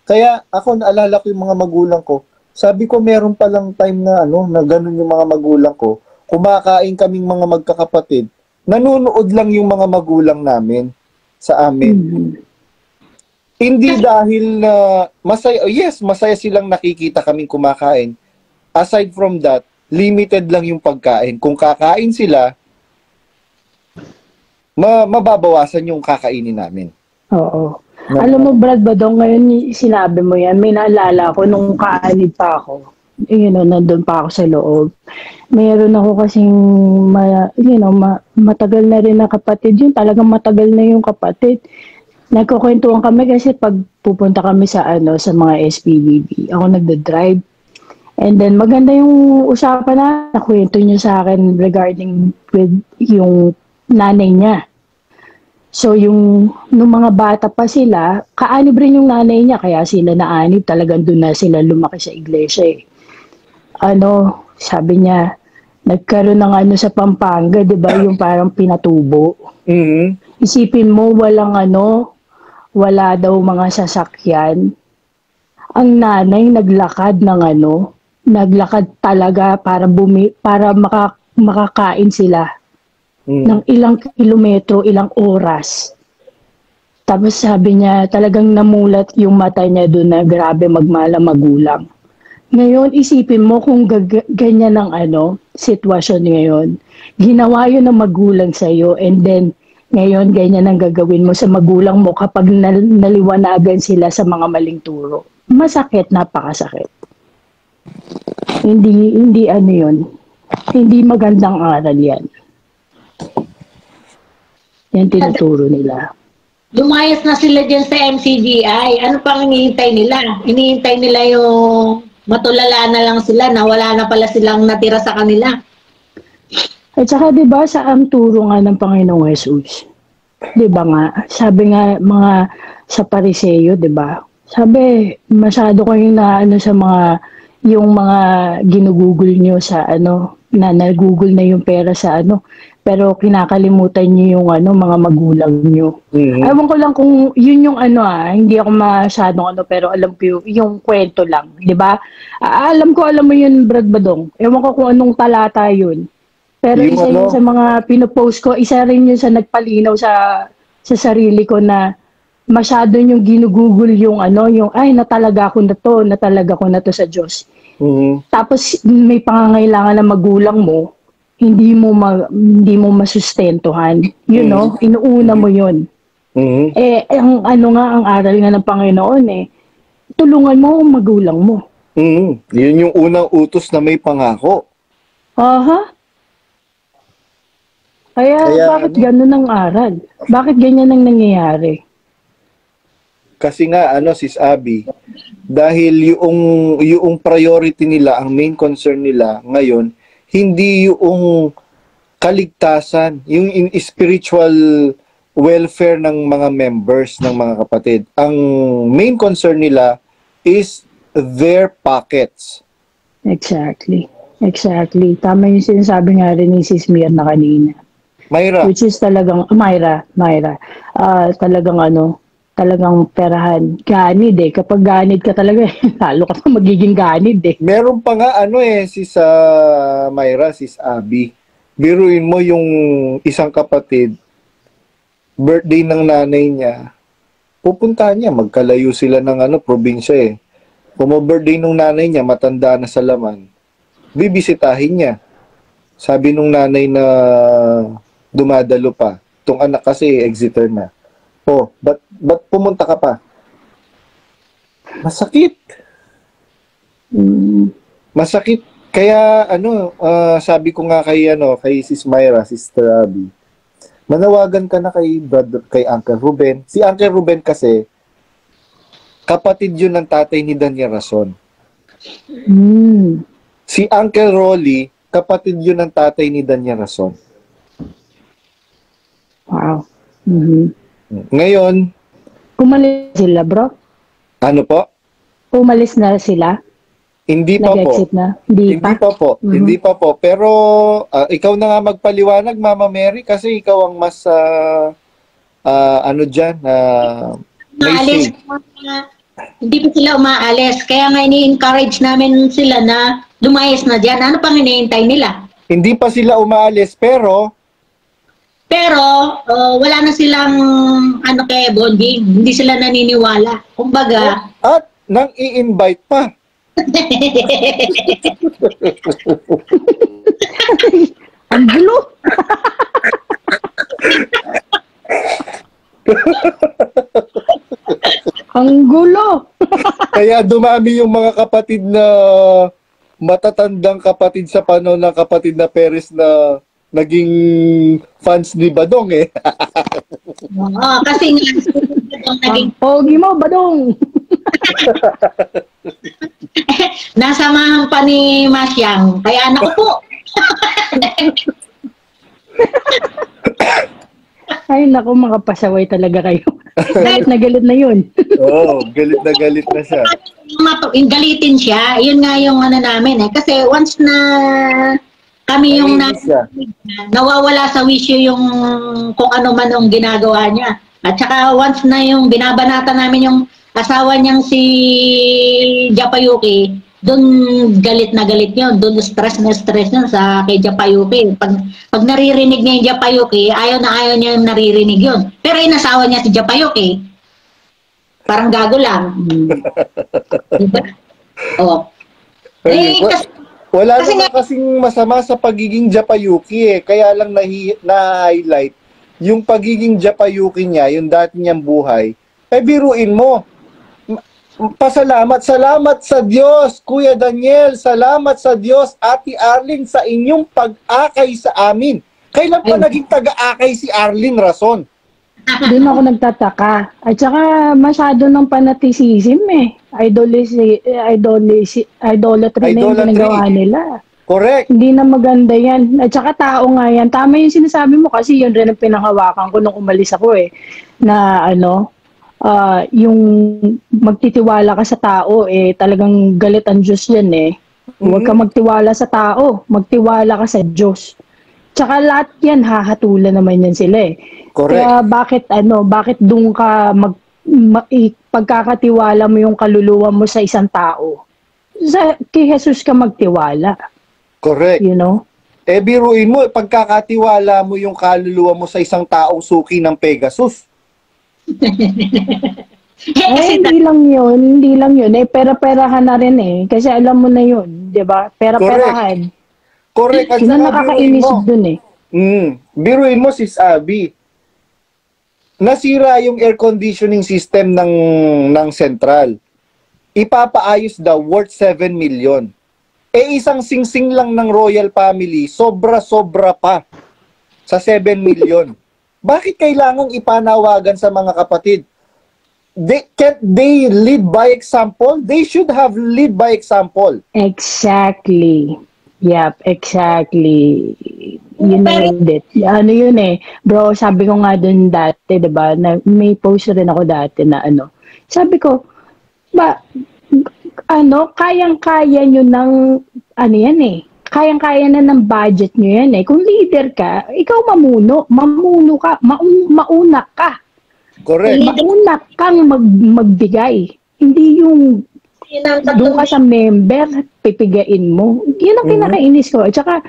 Kaya ako naalala ko yung mga magulang ko. Sabi ko, meron palang time na na ganun yung mga magulang ko. Kumakain kaming mga magkakapatid. Nanonood lang yung mga magulang namin sa amin. Hindi dahil na masaya, yes, masaya silang nakikita kaming kumakain. Aside from that, limited lang yung pagkain. Kung kakain sila, mababawasan yung kakainin namin. Oo. Alam mo, Brad Badong, ngayon sinabi mo yan, may naalala ko nung kaanib pa ako. Nandun pa ako sa loob. Mayroon ako kasing, matagal na rin na kapatid yun. Talagang matagal na yung kapatid. Nagkukwentuhan kami kasi pag pupunta kami sa mga SPBB, ako nagda-drive. And then maganda yung usapan na nakwento niyo sa akin regarding with yung nanay niya. So nung mga bata pa sila, kaanib rin yung nanay niya, kaya sila naanib, talagang doon na sila lumaki sa iglesia eh. Sabi niya, nagkaroon ng sa Pampanga, di ba, yung parang pinatubo. Isipin mo, wala daw mga sasakyan. Ang nanay naglakad naglakad talaga para makakain sila. Ng ilang kilometro, ilang oras. Tapos sabi niya, talagang namulat yung mata niya doon na grabe magulang. Ngayon, isipin mo kung ganyan ang sitwasyon ngayon. Ginawa yun ng magulang sa'yo and then ngayon, ganyan ang gagawin mo sa magulang mo kapag naliwanagan sila sa mga maling turo. Masakit, napakasakit. Hindi yun. Hindi magandang aral yan. Yan tinuturo nila. Lumayas na sila dyan sa MCGI. Ano pang hinihintay nila? Hinihintay nila yung matulala na lang sila na wala na pala silang natira sa kanila. At saka 'di ba sa ang turo nga ng Panginoong Hesus? 'Di ba nga? Sabi nga sa Pariseo, 'di ba? Sabi, masyado kayong sa yung mga ginugugol nyo sa na nagugol na yung pera sa pero kinakalimutan niyo yung mga magulang niyo. Ewan ko lang kung yun yung hindi ako masyadong pero alam ko yung kwento lang, 'di ba? Alam mo yun, Brad Badong. Ewan ko kung anong talata yun. Pero isa yun sa mga pinopost ko, isa rin yun sa nagpalinaw sa sarili ko na masyado yung ginugugol yung ay natalaga ko na to sa Diyos. Tapos may pangangailangan ng magulang mo, hindi mo masustentuhan. Inuuna mo yun. Ang aral nga ng Panginoon tulungan mo ang magulang mo. Yun yung unang utos na may pangako. Kaya bakit ganun ang aral? Bakit ganyan ang nangyayari? Kasi nga, Sis Abby, dahil yung priority nila, ang main concern nila ngayon, hindi yung kaligtasan, yung spiritual welfare ng mga members, ng mga kapatid. Ang main concern nila is their pockets. Exactly. Tama yung sinasabi nga rin ni Sis Mirna kanina. Myra. Which is talagang, Myra. Talagang perahan. Ganid kapag ganid ka talaga, lalo ka na magiging ganid Meron pa nga sis Myra, Sis Abby. Biruin mo yung isang kapatid, birthday ng nanay niya, pupuntahan niya, magkalayo sila ng probinsya Kung birthday ng nanay niya, matanda na sa laman, bibisitahin niya. Sabi nung nanay na dumadalo pa, tong anak kasi Exeter na. Ba't pumunta ka pa? Masakit. Masakit. Kaya sabi ko nga kay Sis Myra, Sister Abby, manawagan ka na kay Uncle Ruben. Si Uncle Ruben kasi kapatid yun ng tatay ni Daniel Rason. Si Uncle Rolly, kapatid yun ng tatay ni Daniel Rason. Wow. Ngayon, umalis sila, bro? Ano po? Umalis na sila? Hindi pa po. Na? Hindi pa po. Hindi pa po. Pero ikaw na nga magpaliwanag, Mama Mary, kasi ikaw ang mas dyan, may say. Hindi pa sila umaalis. Kaya nga ini-encourage namin sila na lumayas na dyan. Ano pang hinihintay nila? Hindi pa sila umaalis, pero wala na silang ano kay bonding. Hindi sila naniniwala. Kumbaga, at nang i-invite pa. Ang gulo. Ang gulo. Kaya dumami yung mga kapatid na matatandang kapatid sa panahon ng kapatid na Perez na naging fans ni Badong eh. oo, kasi nga naging Pogi mo, Badong. nasamahan pa ni Masyang. Kaya anak ko po. Ay, naku, makapasaway talaga kayo. Galit na yun. Oo, galit na siya. Galitin siya. Yun nga yung ano namin eh. Kasi once na kami yung Naiinis siya. nawawala sa wisyo yung kung ano man yung ginagawa niya. At saka once na yung binabanata namin yung asawa niyang si Japayuki, doon galit na galit yun. Doon stress na stress yun sa kay Japayuki. Pag naririnig niya yung Japayuki, ayaw niya yung naririnig yun. Pero inasawa niya si Japayuki. Parang gago lang. Diba? Oh. Ay, Kasi, wala kasi naman kasing masama sa pagiging Japayuki eh. Kaya lang na-highlight yung pagiging Japayuki niya, yung dati niyang buhay. Eh biruin mo. Salamat sa Diyos, Kuya Daniel. Salamat sa Diyos, Ate Arlene, sa inyong pag-akay sa amin. Kailan pa naging taga-akay si Arlene Rason? Doon ako nagtataka. At saka masyado ng fanaticism eh. Idolatry na yung ginagawa nila. Correct. Hindi na maganda yan. At saka tao nga yan. Tama yung sinasabi mo kasi yun rin ang pinanghawakan ko nung umalis ako eh. Na yung magtitiwala ka sa tao eh talagang galit ang Diyos yan eh. Huwag ka magtiwala sa tao. Magtiwala ka sa Diyos. Tsaka lahat yan hahatulan naman yan sila eh. Correct. Kaya bakit doon ka pagkakatiwala mo yung kaluluwa mo sa isang tao? Kay Jesus ka magtiwala. Correct. You know? Eh biruin mo, pagkakatiwala mo yung kaluluwa mo sa isang taong suki ng Pegasus. Hindi lang yun. Eh, pera-perahan na rin eh. Kasi alam mo na yun, di ba? Pera-perahan. Correct. At Yun ang saka nakakainis dun eh. Biruin mo, Sis Abby. Nasira yung air conditioning system ng Central. Ipapaayos daw worth 7 million. Eh isang singsing lang ng royal family, sobra-sobra pa sa 7 million. Bakit kailangang ipanawagan sa mga kapatid? Can't they lead by example? They should have lead by example. Exactly. Yep, exactly. Yun na yun din. Ano yun eh. Bro, sabi ko nga dun dati, diba, na may post rin ako dati na sabi ko, kayang-kaya nyo ng, yan eh, kayang-kaya na ng budget nyo yan eh. Kung leader ka, ikaw mamuno ka, mauna ka. Correct. Mauna kang magbigay. Hindi yung doon ka sa member, pipigain mo. Yun ang pinakainis ko. At saka,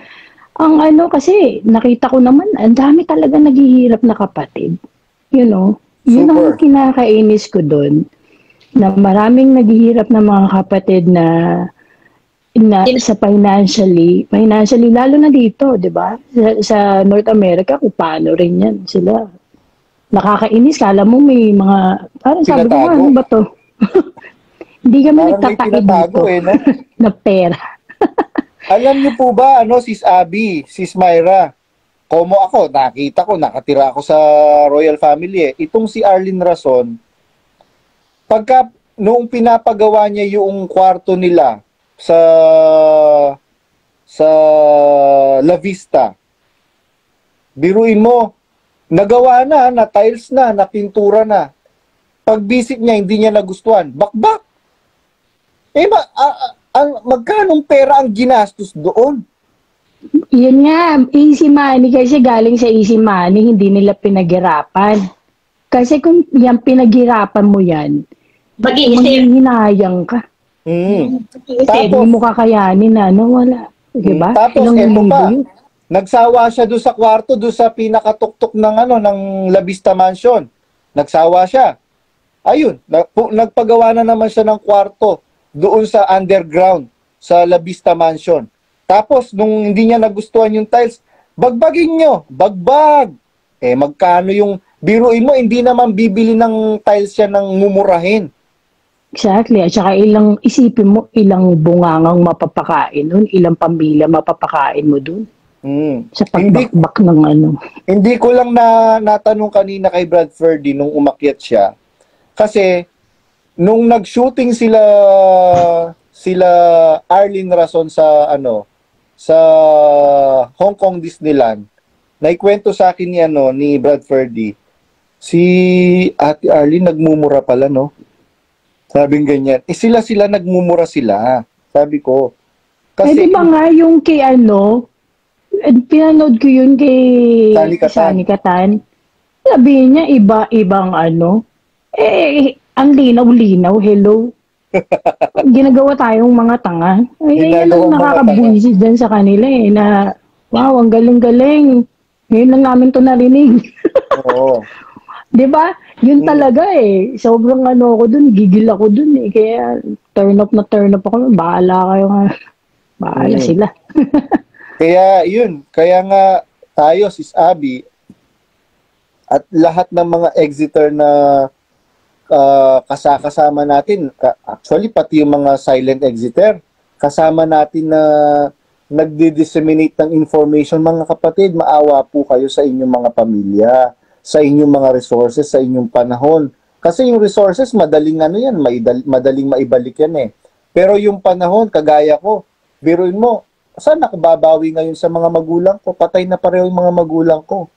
kasi nakita ko naman, ang dami talaga naghihirap na kapatid. You know? Yun ang kinakainis ko doon. Na maraming naghihirap na mga kapatid na sa financially, lalo na dito, di ba? Sa North America, kung paano rin yan sila. Nakakainis, kala mo may mga, parang sabi ko, ano ba to? Hindi kami nagtataki dito no? na pera. Alam niyo po ba, Sis Abby, Sis Myra, como ako, nakatira ako sa royal family eh. Itong si Arlene Rason, pagka noong pinapagawa niya yung kwarto nila sa La Vista, biruin mo, nagawa na tiles na pintura na. Pag visit niya, hindi niya nagustuhan. Bakbak! Magkanong pera ang ginastos doon? Yan nga, easy money kasi galing sa easy money, hindi nila pinaghirapan. Kasi kung yan pinaghirapan mo yan, Mag-iisip. Manghihinayang ka. Mm. Mag-iisip. Tapos, Hindi mo kakayanin na, ano, wala. Diba? Tapos, Ilang eto libo pa. yun. Nagsawa siya doon sa kwarto, doon sa pinakatuktok ng ng La Vista Mansion. Nagsawa siya. Ayun, nagpagawa na naman siya ng kwarto doon sa underground sa La Vista Mansion. Tapos nung hindi niya nagustuhan yung tiles, bagbagin nyo, bagbag. Magkano yung biruin mo, hindi naman bibili ng tiles siya ng mumurahin. Exactly. At saka isipin mo, ilang bungangang mapapakain nun, ilang pamilya mapapakain mo dun. Sa pagbakbak ng ano. Hindi ko lang natanong kanina kay Brad Ferdy nung umakyat siya. Kasi nung nag-shooting sila Arlene Rason sa sa Hong Kong Disneyland, naikwento sa akin ni Brad Ferdy, si Ate Arlene nagmumura pala, no? Sabing ganyan. Sila nagmumura sila. Sabi ko. Kasi di ba nga yung kay pinanood ko yun kay Sunny Catan. Sabihin niya, ibang ang linaw-linaw, hello. Ginagawa tayong mga tanga. Yan ang nakakabuisit dyan sa kanila na, wow, ang galing-galing. Ngayon lang namin to narinig. Oo. Diba? Yun talaga Sobrang ako dun, gigil ako dun Kaya turn up ako. Bahala kayo nga. Bahala sila. Kaya yun, kaya nga tayo, Sis Abby, at lahat ng mga exiter na kasama natin, actually pati yung mga silent exiter, kasama natin na nagdi-disseminate ng information, mga kapatid, maawa po kayo sa inyong mga pamilya, sa inyong mga resources, sa inyong panahon. Kasi yung resources, madaling madaling maibalik yan Pero yung panahon, kagaya ko, biruin mo, saan ako babawi ngayon sa mga magulang ko? Patay na pareho yung mga magulang ko.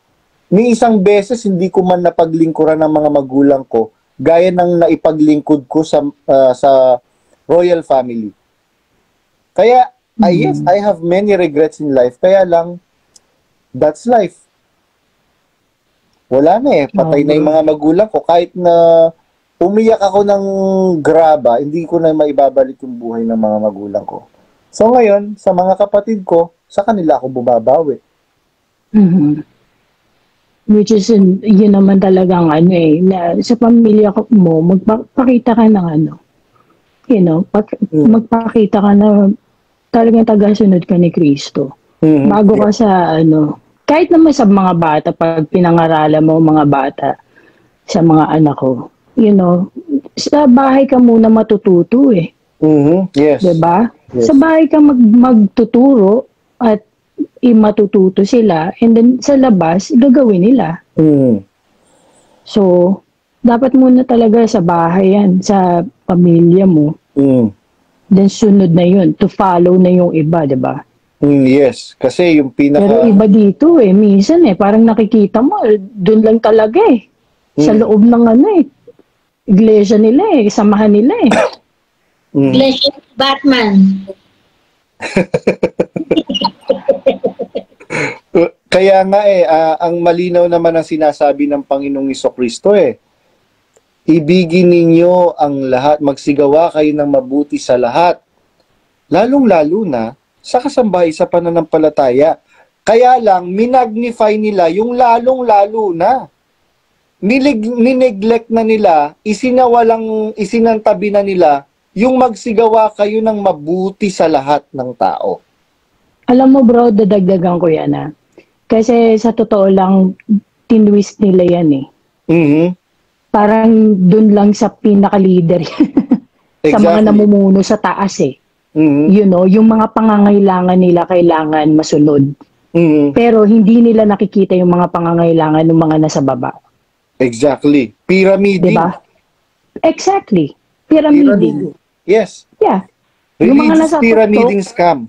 Ni isang beses, hindi ko man napaglingkuran ng mga magulang ko, gaya ng naipaglingkod ko sa royal family. Kaya, yes, I have many regrets in life. Kaya lang, that's life. Wala na patay na yung mga magulang ko. Kahit na umiyak ako ng graba, hindi ko na maibabalik yung buhay ng mga magulang ko. So ngayon, sa mga kapatid ko, sa kanila ako bubabawi. Which is, yun naman talagang na sa pamilya mo, magpakita ka ng magpakita ka na talagang tagasunod ka ni Kristo. Bago ka sa kahit naman sa mga bata, pag pinangaralan mo mga bata, sa mga anak ko, sa bahay ka muna matututo Yes. Diba? Yes. Sa bahay ka magtuturo at matututo sila, and then sa labas, gagawin nila. So, dapat muna talaga sa bahay yan, sa pamilya mo. Then sunod na yun, to follow na yung iba, diba? Yes, kasi yung Pero iba dito minsan parang nakikita mo, dun lang talaga sa loob ng iglesia nila samahan nila Iglesia Batman. Kaya nga ang malinaw naman ang sinasabi ng Panginoong Jesucristo ibigin ninyo ang lahat, magsigawa kayo ng mabuti sa lahat. Lalong-lalo na sa kasambahay sa pananampalataya. Kaya lang, minagnify nila yung lalong-lalo na. Nineglect na nila, isinantabi na nila, yung magsigawa kayo ng mabuti sa lahat ng tao. Alam mo bro, dadagdagan ko yan Kasi sa totoo lang, tinwist nila yan Parang dun lang sa pinaka-leader. Sa mga namumuno sa taas yung mga pangangailangan nila kailangan masunod. Pero hindi nila nakikita yung mga pangangailangan ng mga nasa baba. Exactly. Pyramiding. Diba? Exactly. Pyramiding. Yes. Yeah. Religious Yung mga nasa pyramiding scam.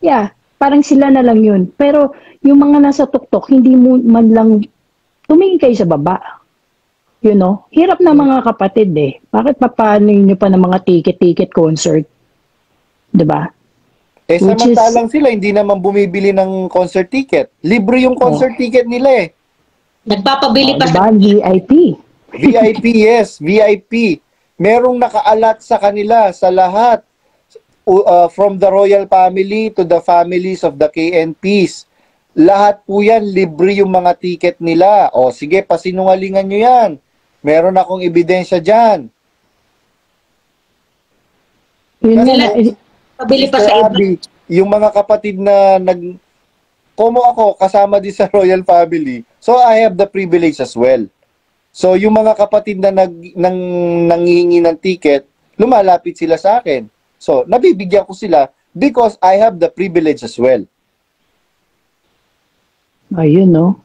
Yeah. Parang sila na lang yun. Pero yung mga nasa tuktok, hindi mo man lang tumingin kayo sa baba. Hirap na mga kapatid Bakit papaano nyo pa ng mga ticket concert? Diba? Samantalang sila, hindi naman bumibili ng concert ticket. Libre yung concert ticket nila Nagpapabili pa diba? VIP. VIP, yes. VIP. merong nakaalat sa kanila, sa lahat. From the royal family to the families of the KNPs. Lahat po yan, libre yung mga ticket nila. O sige, pasinungalingan nyo yan. Meron akong ebidensya dyan. Yun Kasi, nga, Pabili pa Sister sa iba. Abby, yung mga kapatid na komo ako, kasama din sa royal family. So, I have the privilege as well. So, yung mga kapatid na nangihingi ng ticket, lumalapit sila sa akin. So, nabibigyan ko sila because I have the privilege as well. ayun, no?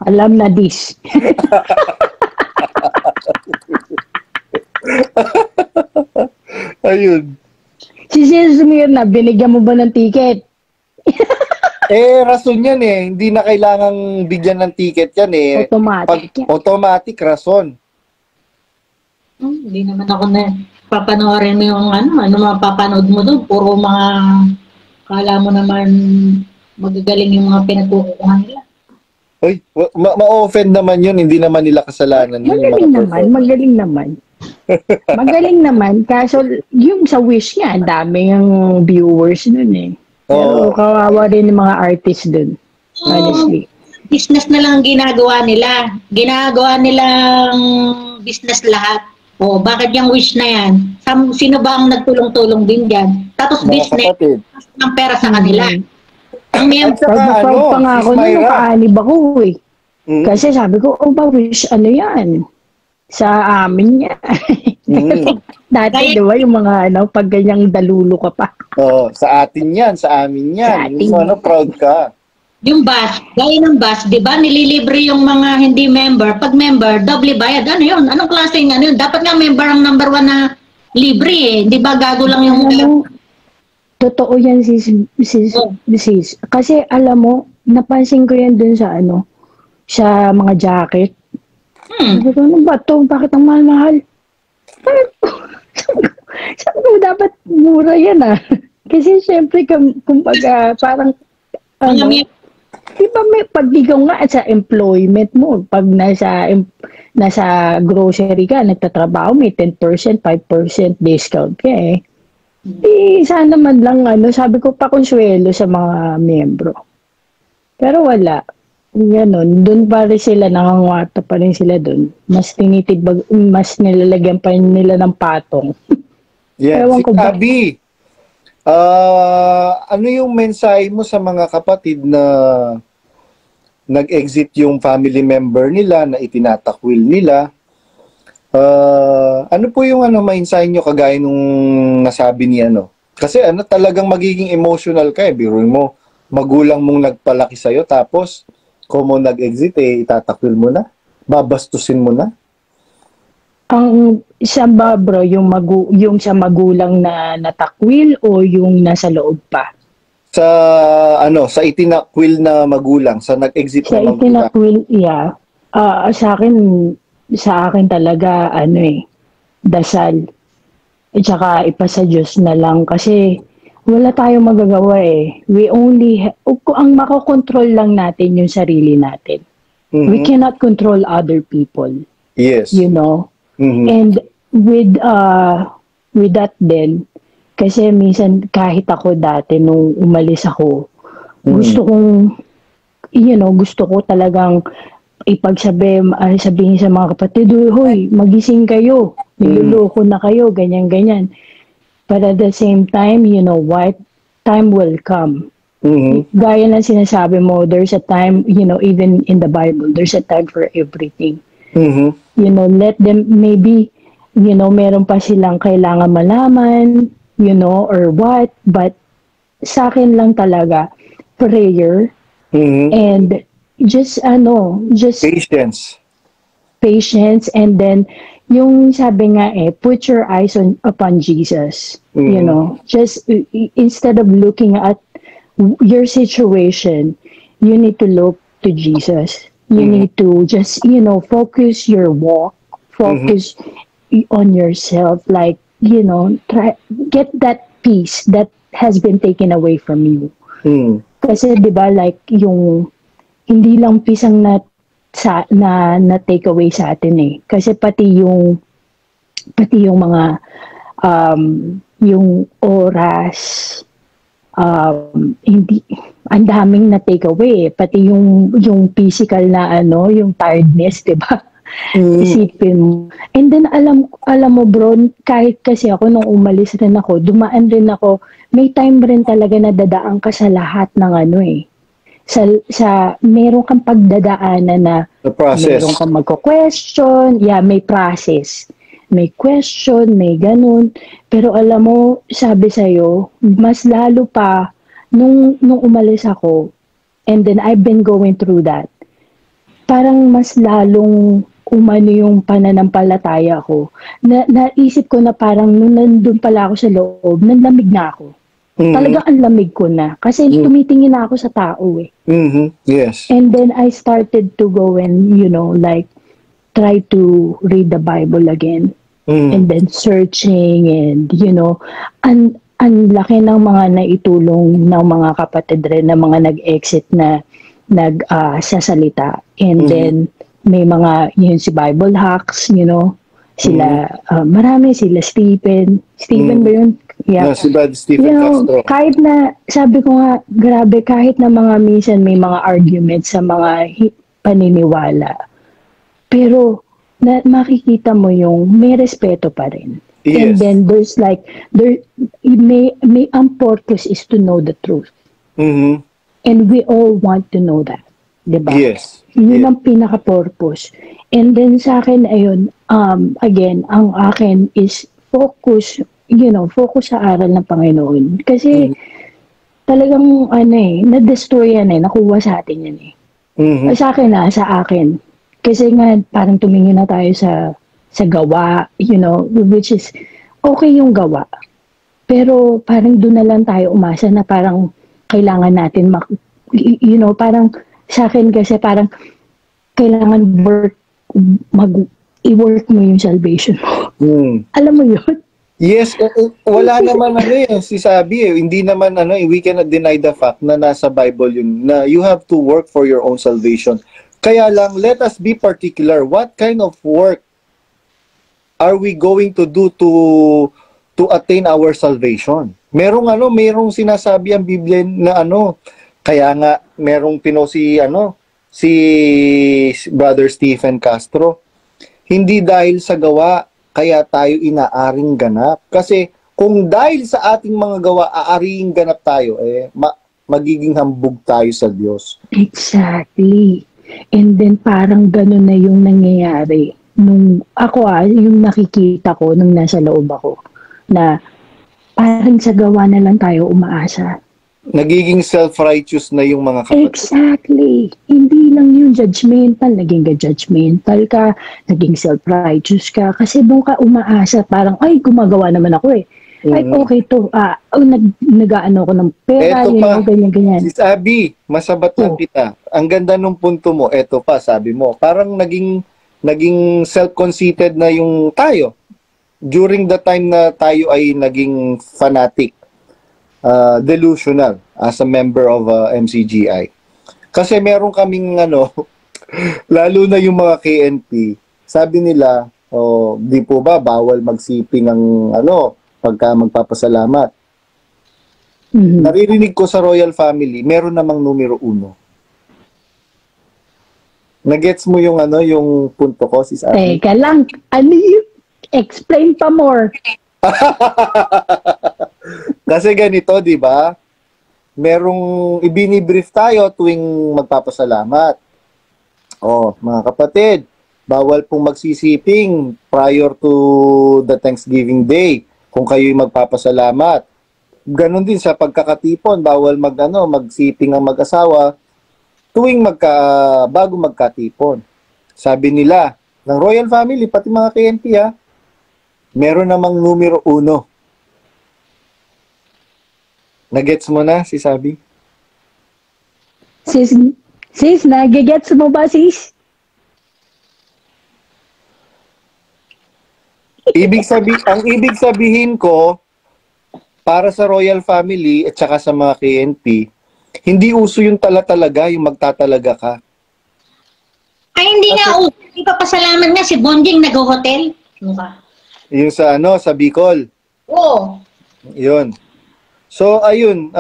Alam na this. Ayun. Si Sis Mirna, binigyan mo ba ng ticket? Rason yan eh. Hindi na kailangang bigyan ng ticket yan eh. Automatic yan. Automatic rason. Hindi naman ako na papanoorin mo yung ano mapapanood mo doon. Puro mga, kala mo naman magagaling yung mga pinagkukuhan nila. Uy, ma-offend naman yun. Hindi naman nila kasalanan. Yun yung Magaling mga naman, magaling naman. Magaling naman, kaso yung sa Wish nga, ang dami yung viewers nun eh. Pero Oo. kawawa rin yung mga artists dun, honestly. Business na lang ang ginagawa nila. Ginagawa nilang business lahat. O, bakit yung Wish na yan? Sino ba ang nagtulong-tulong din dyan? Tapos Mga business kapatid. ng pera sa kanila. Ang At saka Pag-proud pa nga ako Sis nun, Myra. nakaanib ako eh. Mm. Kasi sabi ko, oh ba Wish, ano yan? Sa amin yan. Mm. Dati, di ba, yung mga pag ganyang dalulo ka pa. Oo, sa atin yan, sa amin yan. Sa atin Yung proud ka. Yung bus, gaya ng bus, di ba, nililibre yung mga hindi member. Pag member, doble bayad. Ano yun? Anong klaseng ano yun? Dapat nga member ang number 1 na libre eh. Di ba, gago lang yung... Alam mo, totoo yan, sis. Kasi alam mo, napansin ko yan dun sa sa mga jacket. Sabi ko, ano ba to? Bakit ang mahal-mahal? Sabi ko, dapat mura yan ah. Kasi syempre, kumbaga, parang, Mga di ba may pagdigaw nga sa employment mo, pag nasa grocery ka, nagtatrabaho, may 10%, 5% discount ka eh. Sana man lang, sabi ko pa konsuelo sa mga miyembro. Pero wala. Ganon, doon pa rin sila, nangangwarta pa rin sila doon. Mas tinitibag, mas nilalagyan pa nila ng patong. Yeah. Ewan Si ko ba? Abby, ano yung mensahe mo sa mga kapatid na nag-exit yung family member nila, na itinatakwil nila? Ano po yung mensahe nyo kagaya nung nasabi ni Kasi talagang magiging emotional ka eh. Biruin mo, magulang mong nagpalaki sa'yo, tapos kung mo nag-exit itatakwil mo na? Babastusin mo na? Ang isa ba bro, yung sa magulang na natakwil o yung nasa loob pa? Sa itinakwil na magulang, sa nag-exit Sa na magulang. itinakwil, yeah. Sa akin talaga, dasal. At saka ipasa Diyos na lang kasi wala tayong magagawa eh. Ang makokontrol lang natin yung sarili natin. Mhm. We cannot control other people, Yes. you know? Mhm. And with that din, kasi minsan kahit ako dati nung umalis ako, gusto ko talagang sabihin sa mga kapatid, hoy, magising kayo, niloloko na kayo, ganyan-ganyan. But at the same time, you know what? Time will come. Mhm. Gaya ng sinasabi mo, there's a time, even in the Bible, there's a time for everything. Mhm. Let them, maybe, meron pa silang kailangan malaman, or what, but sa akin lang talaga, prayer, Mhm. and just Patience. patience, and then, yung sabi nga put your eyes upon Jesus, just instead of looking at your situation, you need to look to Jesus. You need to just, focus your walk, focus on yourself, like, get that peace that has been taken away from you. Mhm. Kasi 'di ba, like yung hindi lang peace ang na take away sa atin eh. Kasi pati yung pati yung mga yung oras, hindi, ang daming na take away, pati yung physical na yung tiredness, 'di ba? Isipin mo. And then alam mo bro, kahit kasi ako nung umalis rin ako, dumaan rin ako, may time rin talaga na dadaan ka sa lahat ng sa meron kang pagdadaanan na The process. meron kang magko-question, may process. May question, may ganun. Pero alam mo, sabi sa'yo, mas lalo pa nung umalis ako, and then I've been going through that, parang mas lalong umano yung pananampalataya ko. Naisip ko na parang nung nandun pala ako sa loob, nanlamig na ako. Talagang ang lamig ko na. Kasi tumitingin na ako sa tao eh. Yes. And then I started to go and, like, try to read the Bible again. And then searching and, ang laki ng mga naitulong ng mga kapatid rin na mga nag-exit na nagsasalita. And then, may mga, si Bible Hacks, sila, marami sila, Stephen ba yun? Yeah. Si Brad Stephen Castro. Kahit na, sabi ko nga, grabe, kahit na mga minsan may mga arguments sa mga paniniwala, pero makikita mo yung may respeto pa rin. Yes. And then there's like, ang purpose is to know the truth. And we all want to know that. Diba? Yes. Yun ang pinaka-purpose. And then sa akin, ayun, again, ang akin is focus sa aral ng Panginoon. Kasi talagang, na-destroy yan nakuha sa atin yan Sa akin. Kasi nga, parang tumingin na tayo sa gawa, which is, okay yung gawa. Pero parang doon na lang tayo umasa na parang kailangan natin, parang sa akin kasi parang kailangan i-work mo yung salvation mo. Alam mo yun? Yes, wala naman si Sabi hindi naman we cannot deny the fact na nasa Bible yun, na you have to work for your own salvation. Kaya lang, let us be particular. What kind of work are we going to do to attain our salvation? Merong sinasabi ang Biblia na kaya nga merong si Brother Stephen Castro. Hindi dahil sa gawa kaya tayo inaaring ganap. Kasi kung dahil sa ating mga gawa aaring ganap tayo, magiging hambog tayo sa Diyos. Exactly. And then parang gano'n na yung nangyayari. Nung ako yung nakikita ko nung nasa loob ako, na parang sa gawa na lang tayo umaasa. Nagiging self-righteous na yung mga kapatid. Exactly. Hindi lang yung judgmental, naging judgmental ka, naging self-righteous ka, kasi doon ka umaasa, parang, ay, gumagawa naman ako Ay, okay to. Nag-aano ko ng pera, ganyan. Si Sabi, masabat lang kita. Ang ganda nung punto mo, eto pa, sabi mo, parang naging self-conceited na yung tayo. During the time na tayo ay naging fanatic, delusional as a member of MCGI. Kasi meron kaming lalo na yung mga KNP, sabi nila, di po ba bawal magsiping ang pagka magpapasalamat. Naririnig ko sa royal family, meron namang numero 1. Nagets mo yung yung punto ko, sis Abby? Teka lang, explain pa more. Kasi ganito, di ba? Merong ibinibrief tayo tuwing magpapasalamat. Mga kapatid, bawal pong magsisiping prior to the Thanksgiving Day kung kayo'y magpapasalamat. Ganon din sa pagkakatipon, bawal magsiping ang mag-asawa tuwing bago magkatipon. Sabi nila, ng royal family, pati mga KNP meron namang numero 1. Nagets mo na, si Sabi? Sis, nagigets mo ba, sis? Ang ibig sabihin ko, para sa royal family at saka sa mga KNP, hindi uso yung talaga, yung magtatalaga ka. Ay, hindi nga uso. Ipapasalamat nga si Bonjing nag-hotel. Yung sa ano, sa Bicol. Oo. Yun. So, ayun,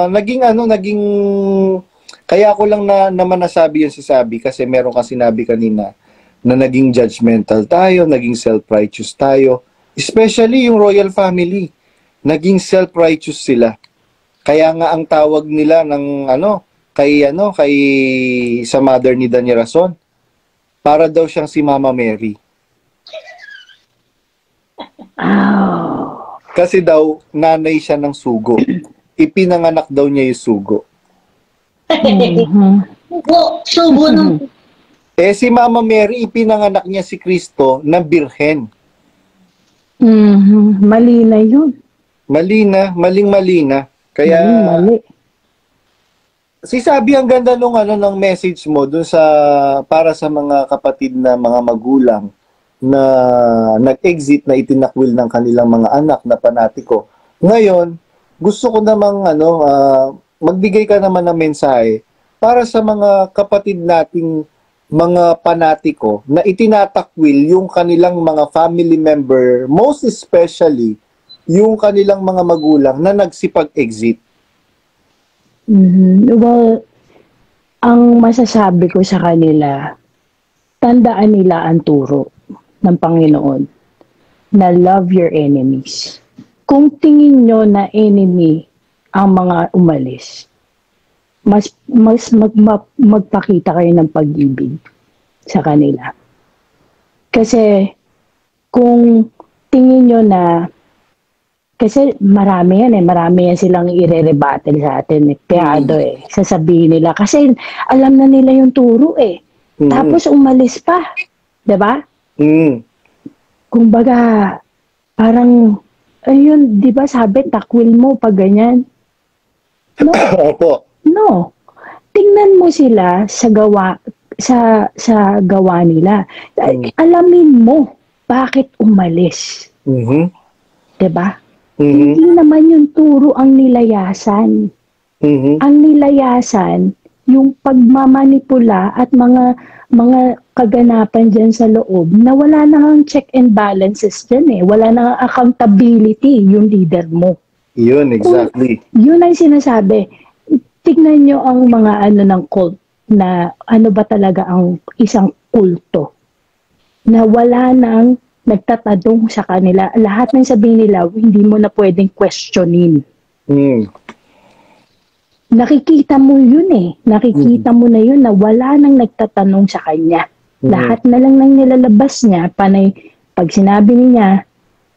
naging, kaya ako lang naman nasabi yun si Sabi kasi meron ka sinabi kanina na naging judgmental tayo, naging self-righteous tayo. Especially yung royal family. Naging self-righteous sila. Kaya nga ang tawag nila ng kay sa mother ni Daniel Rason, para daw siyang si Mama Mary. Oh. Kasi daw nanay siya ng sugo. Ipinanganak daw niya yung sugo. Subo nung Si Mama Mary, ipinanganak niya si Kristo na birhen. Mali na yun. Mali na. Kaya, Mali. si Sabi, ang ganda ng message mo dun para sa mga kapatid na mga magulang na nag-exit na itinakwil ng kanilang mga anak na panatiko. Ngayon, gusto ko namang magbigay ka naman ng mensahe para sa mga kapatid nating mga panatiko na itinatakwil yung kanilang mga family member, most especially yung kanilang mga magulang na nagsipag-exit. Well, ang masasabi ko sa kanila, tandaan nila ang turo ng Panginoon na love your enemies. Kung tingin nyo na enemy ang mga umalis, mas magpakita kayo ng pag-ibig sa kanila. Kasi kung tingin nyo na, kasi marami yan silang ire-rebuttal sa atin, Peado sasabihin nila, kasi alam na nila yung turo tapos umalis pa, diba? Kumbaga, parang, ayun, diba sabi, takwil mo pag ganyan. No. Opo. No. Tingnan mo sila sa gawa nila. Alamin mo bakit umalis. 'Di ba? Hindi naman yung turo ang nilayasan. Ang nilayasan yung pagmamanipula at mga kaganapan diyan sa loob na wala nang check and balances diyan Wala nang accountability yung leader mo. Yun, exactly. Yun ang sinasabi. Tignan nyo ang mga ng cult na ano ba talaga ang isang kulto na wala nang nagtatanong sa kanila. Lahat ng sabihin nila, hindi mo na pwedeng questionin. Nakikita mo yun Nakikita mo na yun na wala nang nagtatanong sa kanya. Lahat na lang nang nilalabas niya, panay, pag sinabi niya,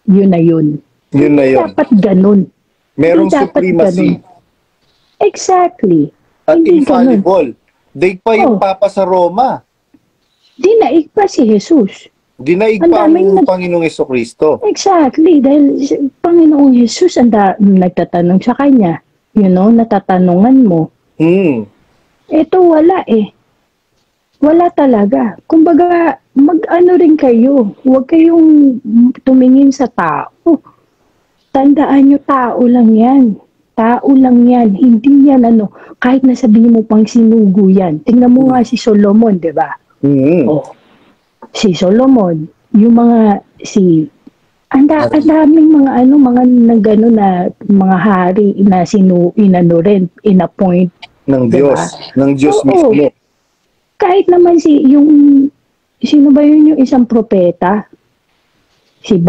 yun na yun. Yun na yun. Dapat ganun. Merong Hindi dapat supremacy. ganun. Exactly. At Hindi infallible. Daig pa yung Papa sa Roma. Dinaig pa si Jesus. Dinaig Ang pa daming ang Panginoong Jesucristo. Exactly. Dahil Panginoong Jesus nagtatanong sa kanya. Natatanungan mo. Ito wala Wala talaga. Kumbaga, mag-ano rin kayo. Huwag kayong tumingin sa tao. Tandaan nyo, tao lang yan. Tao lang yan. Hindi yan kahit nasabihin mo pang sinugo yan. Tingnan mo nga si Solomon, di ba? Si Solomon, yung mga ang daming mga mga nagano na mga hari na inappoint ng Diyos, diba? ng Diyos mismo. Kahit naman sino ba yun yung isang propeta? Si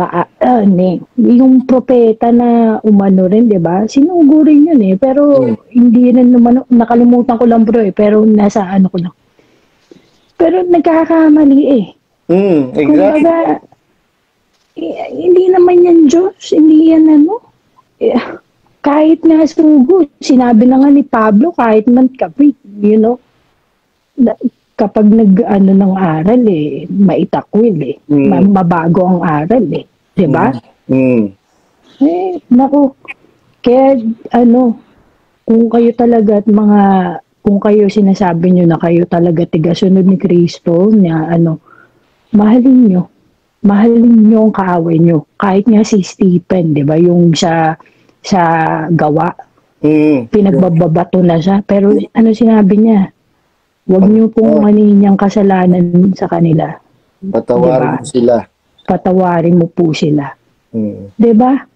yung propeta na umano rin, di ba? Sinugo rin yun pero hindi rin naman, nakalimutan ko lang bro pero nasa ko lang. Pero nagkakamali Exactly. Kumbaga, hindi naman yan Diyos, hindi yan kahit nga sugo, sinabi na nga ni Pablo, kahit man kapit, kapag ng aral maitakwil mabago ang aral di ba? Naku, kaya kung kayo talaga at kung kayo sinasabi nyo na kayo talaga tigasunod ni Kristo na mahalin nyo ang kaaway nyo. Kahit nga si Stephen, di ba? Yung sa gawa, pinagbababato na siya. Pero sinabi niya? Huwag nyo pong maninin yung kasalanan sa kanila. Patawarin sila. patawarin mo po sila. Mm. 'Di ba?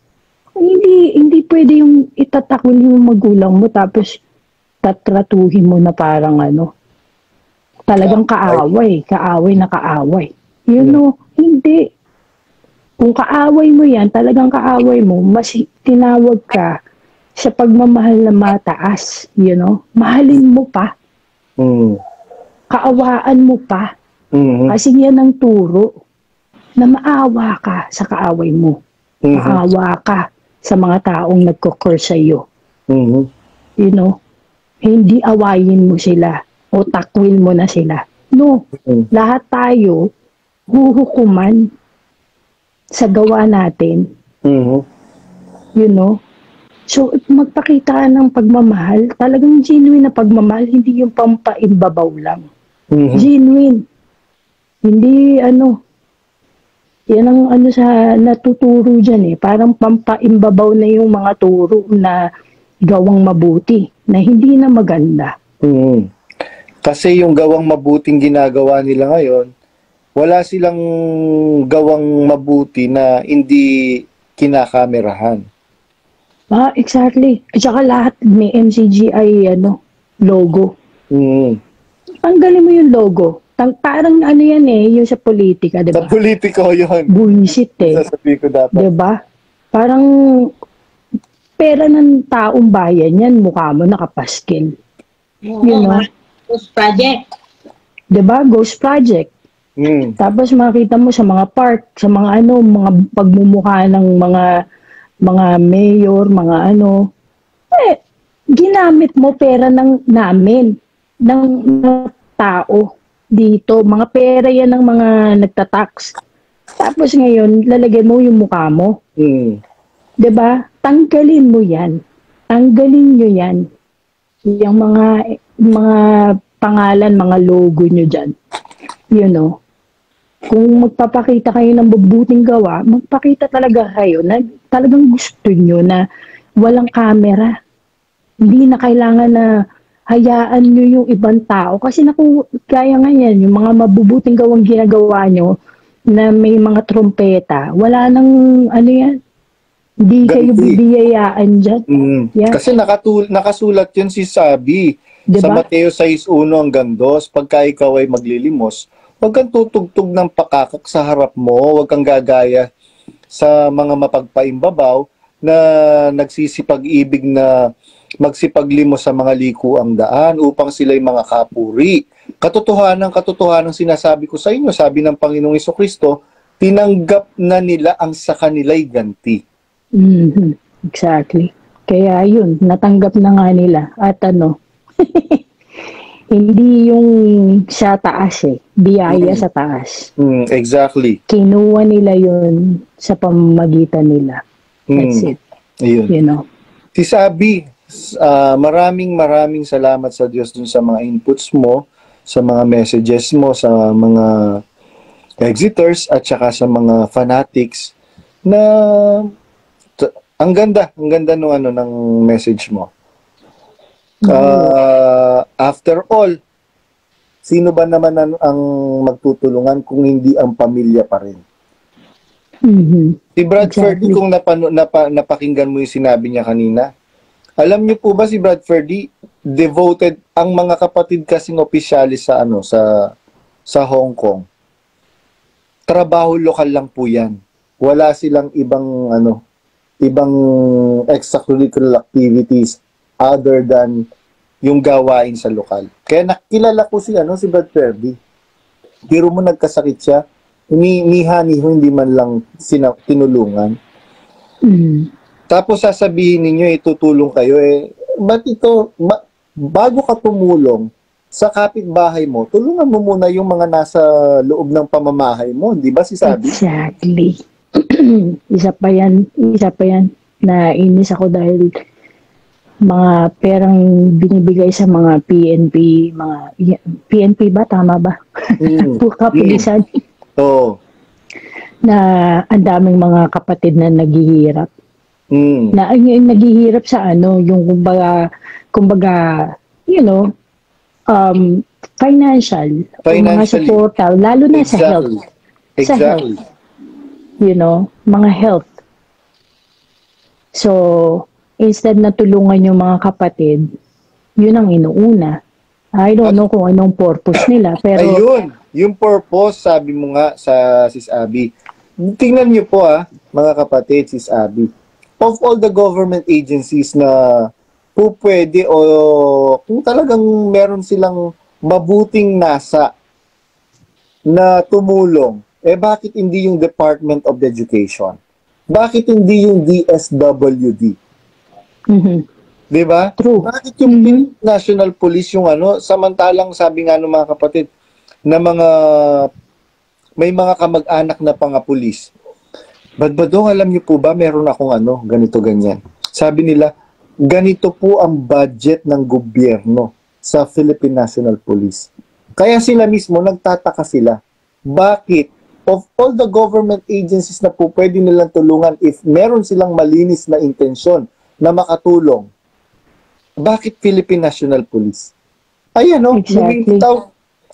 Hindi pwede yung itatakwil yung magulang mo tapos tatratuhin mo na parang talagang kaaway na kaaway. You know, hindi. Kung kaaway mo yan, talagang kaaway mo, mas tinawag ka sa pagmamahal na mataas, you know? Mahalin mo pa. Mm. Kaawaan mo pa. Mm. Kasi yan ang turo na maawa ka sa kaaway mo. Maawa ka sa mga taong nagko-curse sa iyo. Mm. You know? Hindi awayin mo sila o takwil mo na sila. No. Lahat tayo huhukuman sa gawa natin. You know? So, magpakita ka ng pagmamahal. Talagang genuine na pagmamahal, hindi yung pampaimbabaw lang. Genuine. Hindi yan ang sa natuturo dyan parang pampaimbabaw na yung mga turo na gawang mabuti, na hindi na maganda. Kasi yung gawang mabuting ginagawa nila ngayon, wala silang gawang mabuti na hindi kinakamerahan. Exactly. At saka lahat may MCGI logo. Tanggalin mo yung logo. Parang yan yung sa politika, di ba? Sa politiko yun. Bullshit Sasabihin ko dapat. Di ba? Parang pera ng taong bayan yan, mukha mo nakapaskil. You know? Ghost project. Di ba? Ghost project. Tapos makita mo sa mga park, sa mga mga pagmumukha ng mga mayor, mga ginamit mo pera namin, ng tao dito. Mga pera yan ng mga nagtatax. Tapos ngayon, lalagay mo yung mukha mo. 'Di ba? Tanggalin mo yan. Tanggalin nyo yan. Yung mga pangalan, mga logo nyo dyan. You know? Kung magpapakita kayo ng mabuting gawa, magpakita talaga kayo na talagang gusto nyo na walang camera. Hindi na kailangan na hayaan nyo yung ibang tao. Kasi kaya nga yan, yung mga mabubuting gawang ginagawa nyo na may mga trompeta, wala nang yan. Hindi kayo bibiyayaan dyan. Yeah. Kasi nakasulat yun si Sabi. Diba? Sa Mateo 6:1 hanggang 2, pagka ikaw ay maglilimos, huwag kang tutugtog ng pakakak sa harap mo, huwag kang gagaya sa mga mapagpaimbabaw na nagsisipag-ibig na magsipaglimos sa mga likuang daan upang sila'y mga kapuri. Katotohanan sinasabi ko sa inyo, sabi ng Panginoong Jesucristo, tinanggap na nila ang sa kanila'y ganti. Exactly. Kaya yun, natanggap na nga nila. At hindi yung sa taas biyaya sa taas. Exactly. Kinuha nila yun sa pamamagitan nila. That's it. Ayun. You know. Si Sabi, maraming salamat sa Diyos dun sa mga inputs mo, sa mga messages mo, sa mga exiters at saka sa mga fanatics na ang ganda ng message mo. After all, sino ba naman ang magtutulungan kung hindi ang pamilya pa rin? Si Brad Ferdy, kung napakinggan mo yung sinabi niya kanina, alam niyo po ba si Brad Ferdy, devoted ang mga kapatid kasing opisyalis sa Hong Kong. Trabaho lokal lang po yan. Wala silang ibang extracurricular activities other than yung gawain sa lokal. Kaya nakilala ko si Brad Ferdy. Pero mo nagkasakit siya, ni hindi man lang tinulungan. Tapos sasabihin ninyo, itutulong kayo, ba't bago ka tumulong sa kapitbahay mo, tulungan mo muna yung mga nasa loob ng pamamahay mo, di ba si Sabi? Exactly. Isa pa yan. Nainis ako dahil mga perang binibigay sa mga PNP ba? Tama ba? Kapulisan. Oo. Na ang daming mga kapatid na naghihirap. Na naghihirap sa yung kumbaga, financial. Mga supporta, lalo na sa health. Exactly. mga health. So, instead na tulungan yung mga kapatid, yun ang inuuna. I don't know kung anong purpose nila, pero... Ayun, yung purpose, sabi mo nga sa Sis Abby. Tingnan niyo po mga kapatid, Sis Abby. Of all the government agencies na po pwede o kung talagang meron silang mabuting nasa na tumulong, bakit hindi yung Department of Education? Bakit hindi yung DSWD? Mhm. Di ba? True. Bakit yung National Police yung samantalang sabi nga ng mga kapatid na may mga kamag-anak na pulis. Badbadong, alam niyo po ba, meron akong ganito ganyan. Sabi nila, ganito po ang budget ng gobyerno sa Philippine National Police. Kaya sila mismo, nagtataka sila. Bakit? Of all the government agencies na po pwede nilang tulungan if meron silang malinis na intensyon na makatulong, bakit Philippine National Police? Ayan Exactly.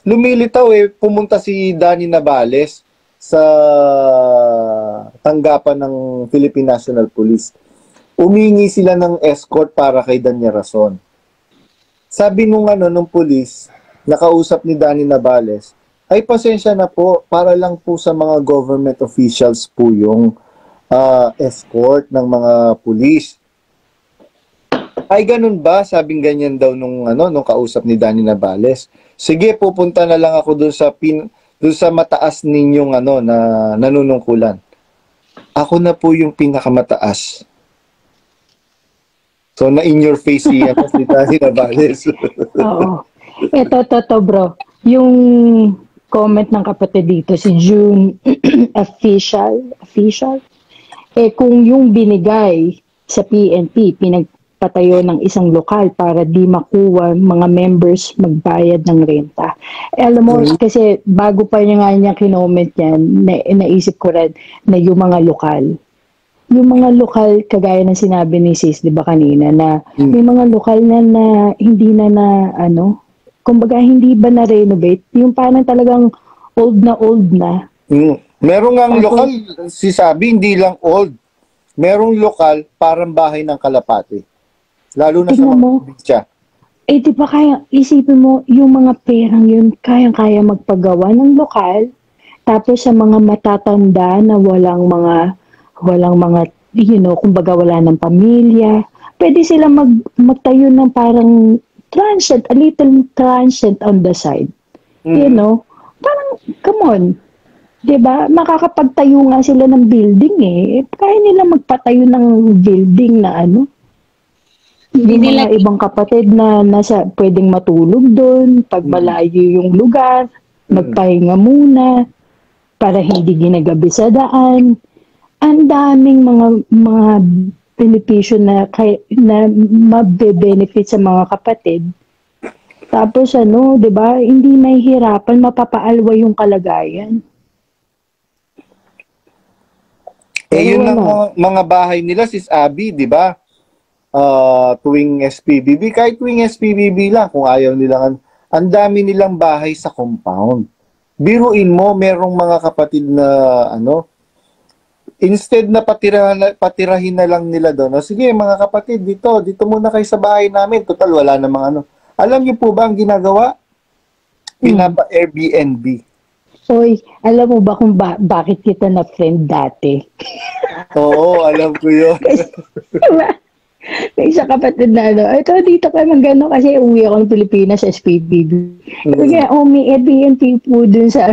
lumilitaw pumunta si Danny Navales sa tanggapan ng Philippine National Police. Umingi sila ng escort para kay Danya Rason. Sabi nung police, nakausap ni Danny Navales, ay pasensya na po, para lang po sa mga government officials po yung escort ng mga police. Ay ganun ba? Sabing ganyan daw nung kausap ni Danny Navales. Sige, pupunta na lang ako dun sa mataas ninyong na nanunungkulan. Ako na po yung pinakamataas. So na in your face si Danny Navales. Oo. Ito bro. Yung comment ng kapatid dito, si June official, kung yung binigay sa PNP, pinagpatayo ng isang lokal para di makuha mga members magbayad ng renta. Alam mo, kasi bago pa niya kinoment yan, naisip ko rin na yung mga lokal, kagaya ng sinabi ni Sis, di ba kanina, na may mga lokal na hindi na kumbaga hindi ba na-renovate, yung parang talagang old na. Merong ngang lokal, si Sabi, hindi lang old. Merong lokal, parang bahay ng kalapate. Lalo na sa mga probinsya. Di ba kaya, isipin mo, yung mga perang yun, kayang-kaya magpagawa ng lokal, tapos sa mga matatanda na walang mga, kumbaga wala ng pamilya, pwede sila magtayo ng parang transient, a little transient on the side. Parang, come on. Diba? Makakapagtayo nga sila ng building Kaya nila magpatayo ng building na Yung mga ibang kapatid na pwedeng matulog doon, pag malayo yung lugar, magpahinga muna, para hindi ginagabi sa daan. Ang daming mga benepisyo na mabe-benefit sa mga kapatid. Tapos di ba, hindi mahihirapan, mapapaalwa yung kalagayan. Yun ang mga bahay nila, Sis Abby, di ba? Tuwing SPBB, kahit tuwing SPBB lang, kung ayaw nilang, ang dami nilang bahay sa compound. Biruin mo, merong mga kapatid na, instead na patirahin na lang nila doon, sige mga kapatid, dito muna kayo sa bahay namin, total wala namang Alam niyo po ba ang ginagawa? Pinapa-Airbnb. Oy, alam mo ba kung bakit kita na friend dati? Oo, alam ko yun. May isa kapatid na ito dito ka mag kasi uwi ako ng Pilipinas sa SPBB. Kaya may Airbnb po dun sa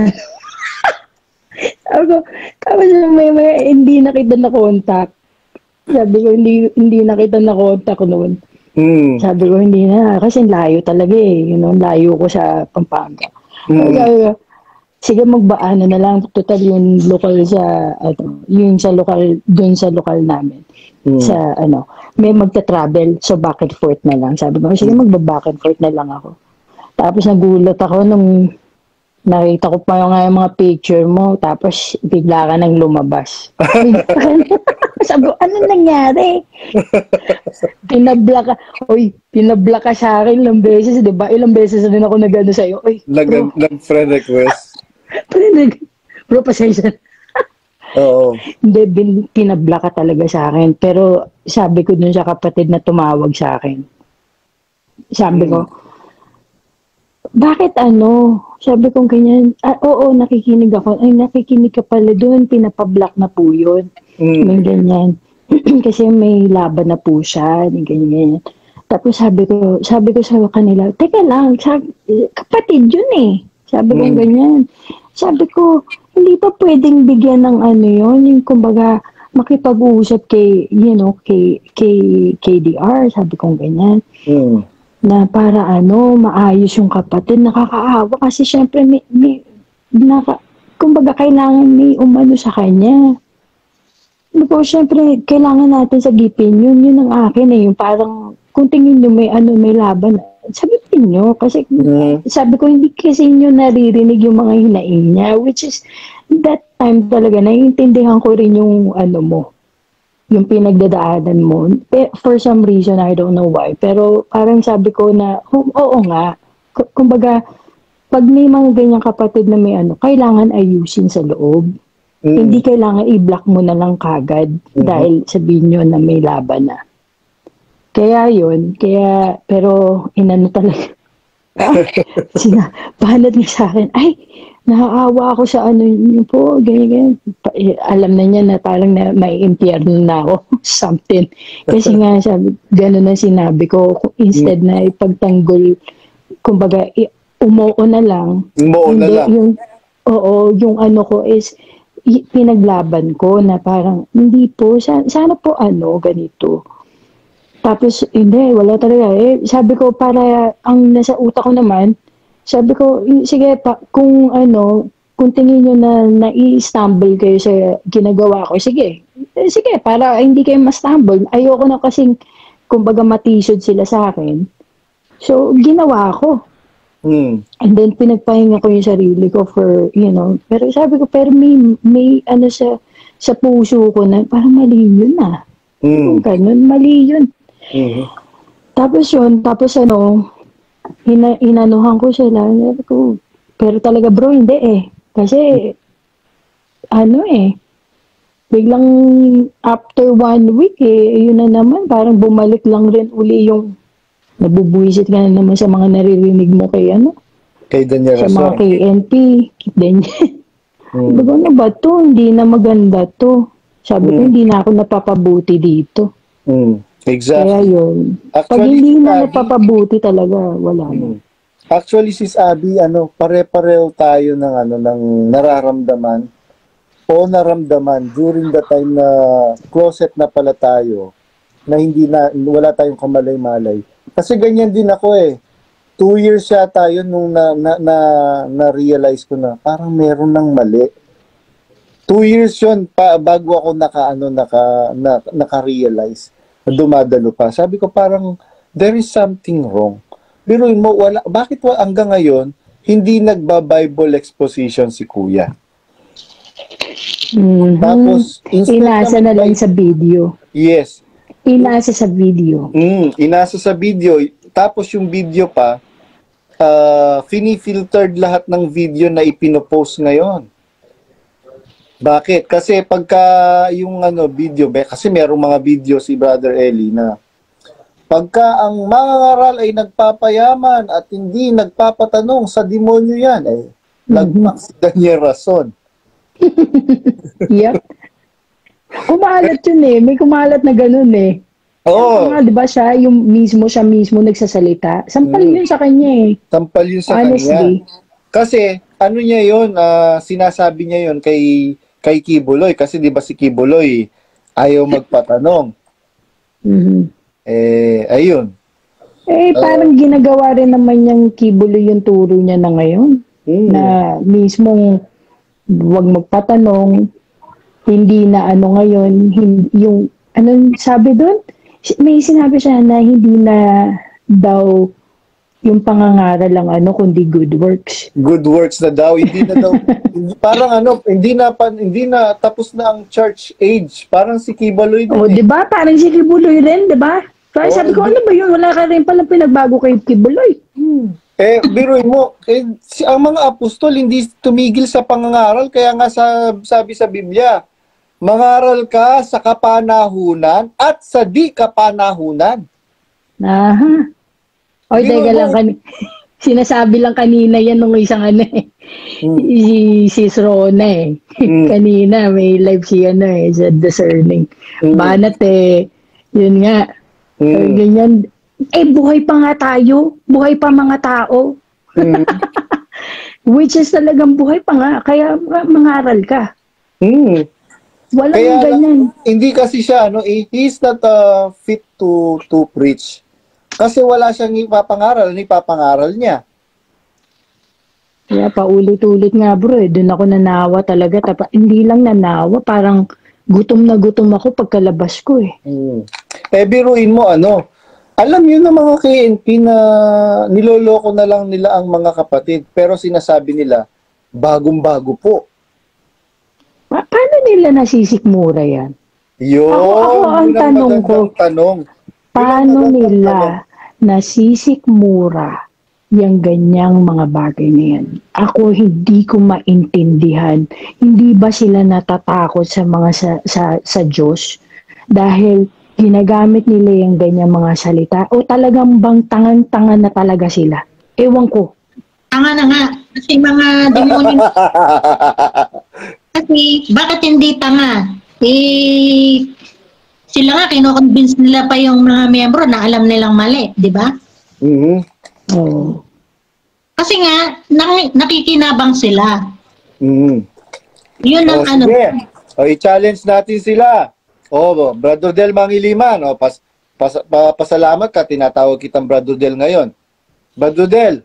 tapos may hindi na kita na contact. Sabi ko, hindi na kita na contact noon. Sabi ko, hindi na. Kasi layo talaga layo ko sa Pampanga. Sabi ko, sige magbaano na lang. Total yung lokal sa, yung sa lokal, dun sa lokal namin. Sa may magta-travel. So back and forth na lang. Sabi ko, sige magba-back and forth na lang ako. Tapos nagulat ako nung nakita ko pa yung mga picture mo, tapos bigla ka nang lumabas. Sabi ko, ano nangyari? Pinablock ka sa akin ilang beses, di ba? Ilang beses na din ako nag-ano sa'yo. Nag-friend request. Bro, pasensya. Oo. Hindi, pinablock ka talaga sa akin. Pero sabi ko dun sa kapatid na tumawag sa akin, sabi ko, bakit ano? Sabi ko ganyan, oo, nakikinig ako. Ay, nakikinig ka pala dun, pinapablock na po yun. May ganyan. Kasi may laban na po siya, ganyan. Tapos sabi ko sa kanila, teka lang, kapatid yun eh. Sabi ko ganyan. Sabi ko, hindi pa pwedeng bigyan ng ano yun, yung kumbaga, makipag-uusap kay, kay KDR, sabi ko ganyan. Na para maayos yung kapatid, nakakaawa kasi syempre kumbaga kailangan may umano sa kanya. Diba, syempre, kailangan natin sagipin yun ang akin eh, yung parang, kung tingin nyo may laban, sabihin nyo, kasi sabi ko, hindi kasi nyo naririnig yung mga hinaing niya, which is, that time talaga, naiintindihan ko rin yung yung pinagdadaanan mo. For some reason, I don't know why, pero parang sabi ko na, oo nga, kumbaga, pag may mga ganyang kapatid na may kailangan ayusin sa loob. Hindi kailangan i-block mo na lang kagad dahil sabihin nyo na may laban na. Kaya pero inano talaga. Bahalat niya sa akin, ay, nakaawa ako sa niyo po, ganyan. Alam na niya na parang may impyerno na ako, something. Kasi nga, gano'n na sinabi ko, instead na ipagtanggol, kumbaga, umuo na lang. Umuo na lang. Yung ko is, pinaglaban ko na parang, hindi po, sana po ganito. Tapos, hindi, wala talaga. Sabi ko, para ang nasa utak ko naman, sabi ko, sige, kung tingin nyo na nai-stumble kayo sa ginagawa ko, sige, para hindi kayo ma-stumble. Ayoko na kasing, kumbaga, matisod sila sa akin. So, ginawa ko. And then, pinagpahinga ko yung sarili ko for, pero sabi ko, pero may sa puso ko na, parang mali yun na. Ganun, mali yun. Tapos inanuhan ko sila. Pero talaga bro, hindi eh. Kasi, biglang after 1 week yun na naman, parang bumalik lang rin uli yung nabubuisit ka na naman sa mga naririnig mo kay Daniel sa mga KNP, Daniel. Sabi ko, ano ba to? Hindi na maganda to. Sabi ko, hindi na ako napapabuti dito. Exactly. Kaya yun. Pag hindi na napapabuti talaga, wala na. Actually, sis Abby, pare-pareho tayo ng nararamdaman o naramdaman during the time na closet na pala tayo, na wala tayong kamalay-malay. Kasi ganyan din ako 2 years yata yun nung na-realize ko na parang meron ng mali. 2 years yun bago ako naka-realize. Dumadalo pa. Sabi ko parang there is something wrong. Pero bakit hanggang ngayon hindi nagba-Bible exposition si Kuya? Tapos inasa na lang sa video. Yes. Inasa sa video. Inasa sa video. Tapos yung video pa, fini-filtered lahat ng video na ipinopost ngayon. Bakit? Kasi pagka yung video, kasi merong mga video si Brother Eli na pagka ang mangangaral ay nagpapayaman at hindi nagpapatanong sa demonyo yan, lagpak si Daniel Rason. Yep. Kumalat yun may kumalat na ganun Oo. Di ba siya mismo nagsasalita? Sampal yun sa kanya Sampal yun sa kanya. Kasi, niya yun, sinasabi niya yun kay Kibuloy. Kasi di ba si Kibuloy ayaw magpatanong. Ayun. Parang ginagawa rin naman niyang Kibuloy yung turo niya na ngayon. Na mismong huwag magpatanong, hindi na ngayon, yung, sabi doon? May sinabi siya na hindi na daw yung pangangaral lang kundi good works. Good works na daw, hindi na daw, parang hindi na tapos na ang church age. Parang si Kibuloy din. Di ba? Parang si Kibuloy rin, di ba? Kaya sabi ko, ano ba yun? Wala ka rin palang pinagbago kay Kibuloy. Biruin mo, ang mga apostol hindi tumigil sa pangangaral, kaya nga sabi sa Biblia, Mangaral ka sa kapanahunan at sa di kapanahunan. Aha. Oy, teka lang. Sinasabi lang kanina yan nung isang ano eh. Si Rona eh. Kanina may live siya sa Discerning. Banat eh. Yun nga. Ganyan. Buhay pa nga tayo. Buhay pa mga tao. Which is talagang buhay pa nga. Kaya mangaral ka. Walang Kaya ganyan. Hindi kasi siya, he's not fit to preach. Kasi wala siyang ipapangaral niya. Kaya paulit-ulit nga bro doon ako nanawa talaga. Hindi lang nanawa, parang gutom na gutom ako pagkalabas ko eh. Biruin mo alam yun ng mga KNP na niloloko na lang nila ang mga kapatid. Pero sinasabi nila, bagong-bago po. Paano nila nasisikmura yan? Yun, ako ang tanong ko, paano nila nasisikmura yung ganyang mga bagay na yan? Ako hindi ko maintindihan. Hindi ba sila natatakot sa mga sa Diyos? Dahil ginagamit nila yung ganyang mga salita? O talagang bang tangan-tangan na talaga sila? Ewan ko. Tanga na nga. Kasi mga demonyo. Kasi, bakit hindi tanga? Sila nga, kinoconvince nila pa yung mga miyembro na alam nilang mali, di ba? Oo. Kasi nga, nakikinabang sila. Yun ang sige. I-challenge natin sila. Brother Del Mangiliman. Pasalamat ka, tinatawag kitang Brother Del ngayon. Brother Del,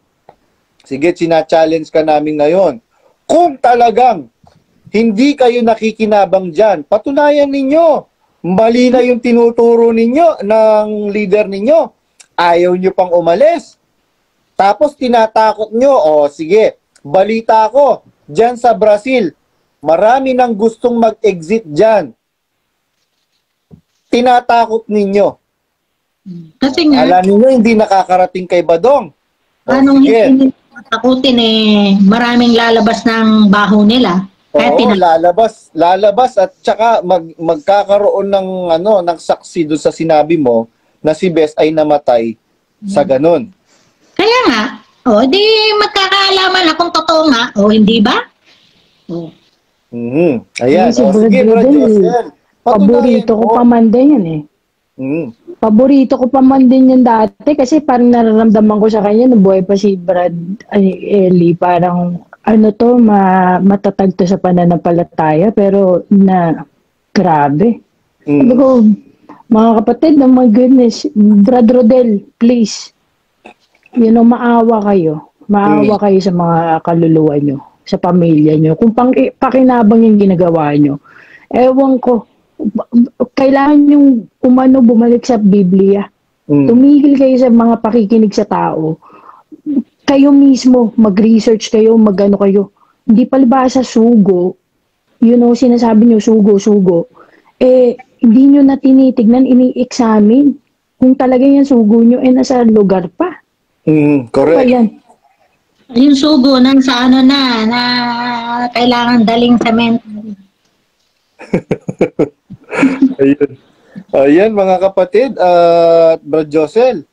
sige, china-challenge ka namin ngayon. Kung talagang hindi kayo nakikinabang dyan, patunayan ninyo. Mali na yung tinuturo ninyo ng leader ninyo. Ayaw nyo pang umalis. Tapos tinatakot nyo, sige, balita ko, dyan sa Brazil, marami nang gustong mag-exit dyan. Tinatakot ninyo. Kasi nga, alam ninyo, hindi nakakarating kay Badong. anong hindi takutin maraming lalabas ng baho nila. Lalabas at saka magkakaroon ng saksi doon sa sinabi mo na si Bes ay namatay sa ganun. Kaya nga, di magkakaalaman na kung totoo nga, hindi ba? Ayan, sige, Bro Josel. Paborito ko pa man din yan eh. Paborito ko pa man din yan dati kasi parang nararamdaman ko sa kanya nung buhay pa si Brad Eli, parang matatag to sa pananampalataya pero grabe. Sabi ko, mga kapatid, oh my goodness, Brad Rodel, please, maawa kayo. Maawa kayo sa mga kaluluwa nyo, sa pamilya nyo. Kung pakinabang yung ginagawa nyo. Ewan ko, kailangan yung bumalik sa Biblia. Tumigil kayo sa mga pakikinig sa tao. Kayo mismo, mag-research kayo, kayo. Hindi palibhasa sugo, sinasabi nyo sugo. Hindi nyo na tinitignan, ini-examine. Kung talaga yan sugo nyo, nasa lugar pa. Correct. Yan? Yung sugo sa na kailangan daling semento. Ayan mga kapatid, Brad Josel,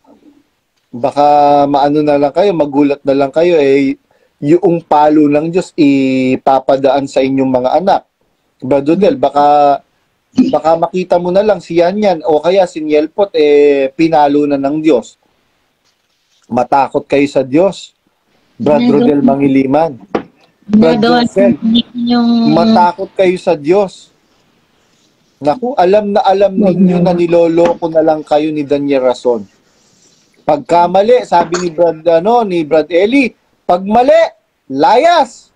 baka maano na lang kayo, magulat na lang kayo, yung palo ng Diyos ipapadaan sa inyong mga anak. Brad Josel, baka makita mo na lang si Yan o kaya si Nielpot, pinalo na ng Diyos. Matakot kayo sa Diyos. Brad Rodel Mangiliman. Brad Josel, matakot kayo sa Diyos. Naku, alam ninyo na niloloko na lang kayo ni Daniel Rason. Pagkamali, sabi ni Brad Eli, pag mali, layas.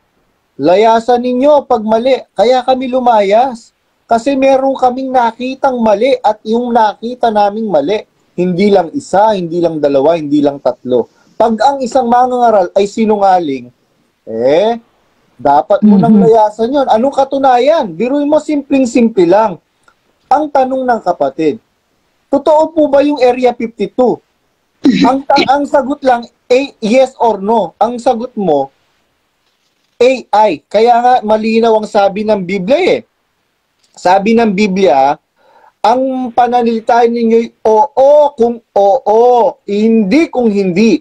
Layasan ninyo pag mali. Kaya kami lumayas. Kasi meron kaming nakitang mali at yung nakita naming mali, hindi lang isa, hindi lang dalawa, hindi lang tatlo. Pag ang isang mangangaral ay sinungaling, dapat mo nang layasan yon. Anong katunayan? Biruin mo, simpleng-simple lang. Ang tanong ng kapatid, totoo po ba yung Area 52? Ang sagot lang, yes or no. Ang sagot mo, AI. Kaya nga malinaw ang sabi ng Biblia Sabi ng Biblia, ang pananalitain ninyo'y oo kung oo, hindi kung hindi.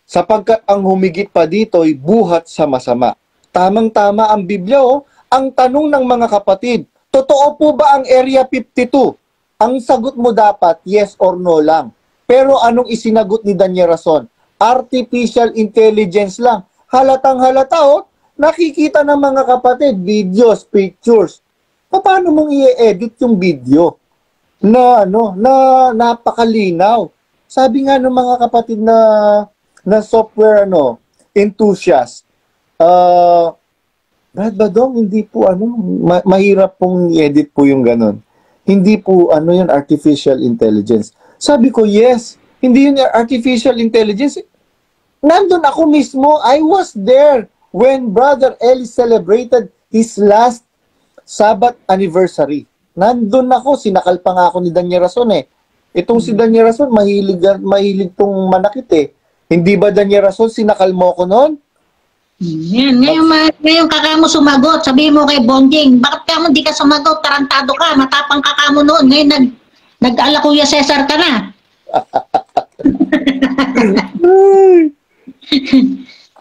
Sapagkat ang humigit pa dito'y buhat sa masama. Tamang-tama ang Biblia, oh. Ang tanong ng mga kapatid, totoo po ba ang Area 52? Ang sagot mo dapat, yes or no lang. Pero anong isinagot ni Daniel Rason? Artificial intelligence lang. Halatang halata, oh. Nakikita ng mga kapatid, videos, pictures. Paano mong i-edit yung video? Na napakalinaw. Sabi nga ng mga kapatid na software enthusiast, Brad Badong, hindi po mahirap pong i-edit po yung ganun. Hindi po yun artificial intelligence. Sabi ko, yes, hindi yun artificial intelligence. Nandun ako mismo, I was there when Brother Eli celebrated his last Sabbath anniversary. Nandun ako, sinakal pa nga ako ni Daniel Rason eh. Itong si Daniel Rason, mahilig tong manakit eh. Hindi ba Daniel Rason, sinakal mo ko noon? Yan. Ngayon kakamo sumagot. Sabihin mo kay Bonjing, bakit ka mo di ka sumagot? Tarantado ka, matapang kakamo noon. Ngayon nag-ala Kuya Cesar ka na.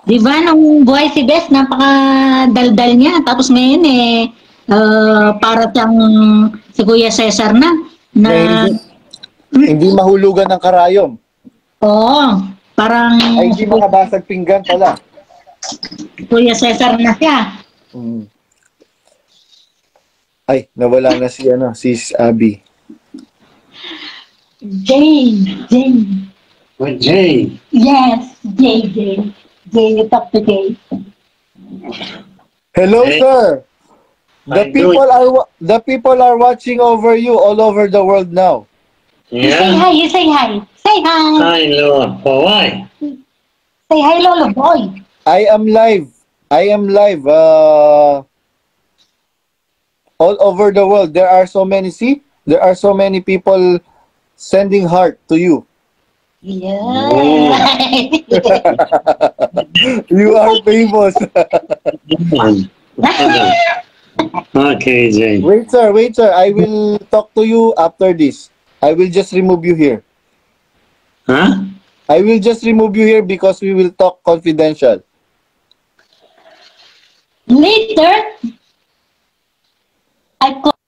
Di ba nung buhay si Bes, napaka-daldal niya. Tapos ngayon para siyang si Kuya Cesar na hindi mahulugan ng karayom. Oo, parang ay hindi makabasag pinggan pala. Kuya Cesar na siya. Ay, nawala na si Abby. Jane. What, Jay? Yes, Jay. Jay, you talk to Jay. Hello, Hey. sir. The people are watching over you all over the world now. You say Yeah. hi, you say hi. Say hi. Hi, Lord. Why? Say hi, Lolo boy. I am live. All over the world. There are so many people sending heart to you. Yeah. You are famous. Okay, Jay. Wait, sir. I will talk to you after this. I will just remove you here. Huh? I will just remove you here because we will talk confidential. Later, I call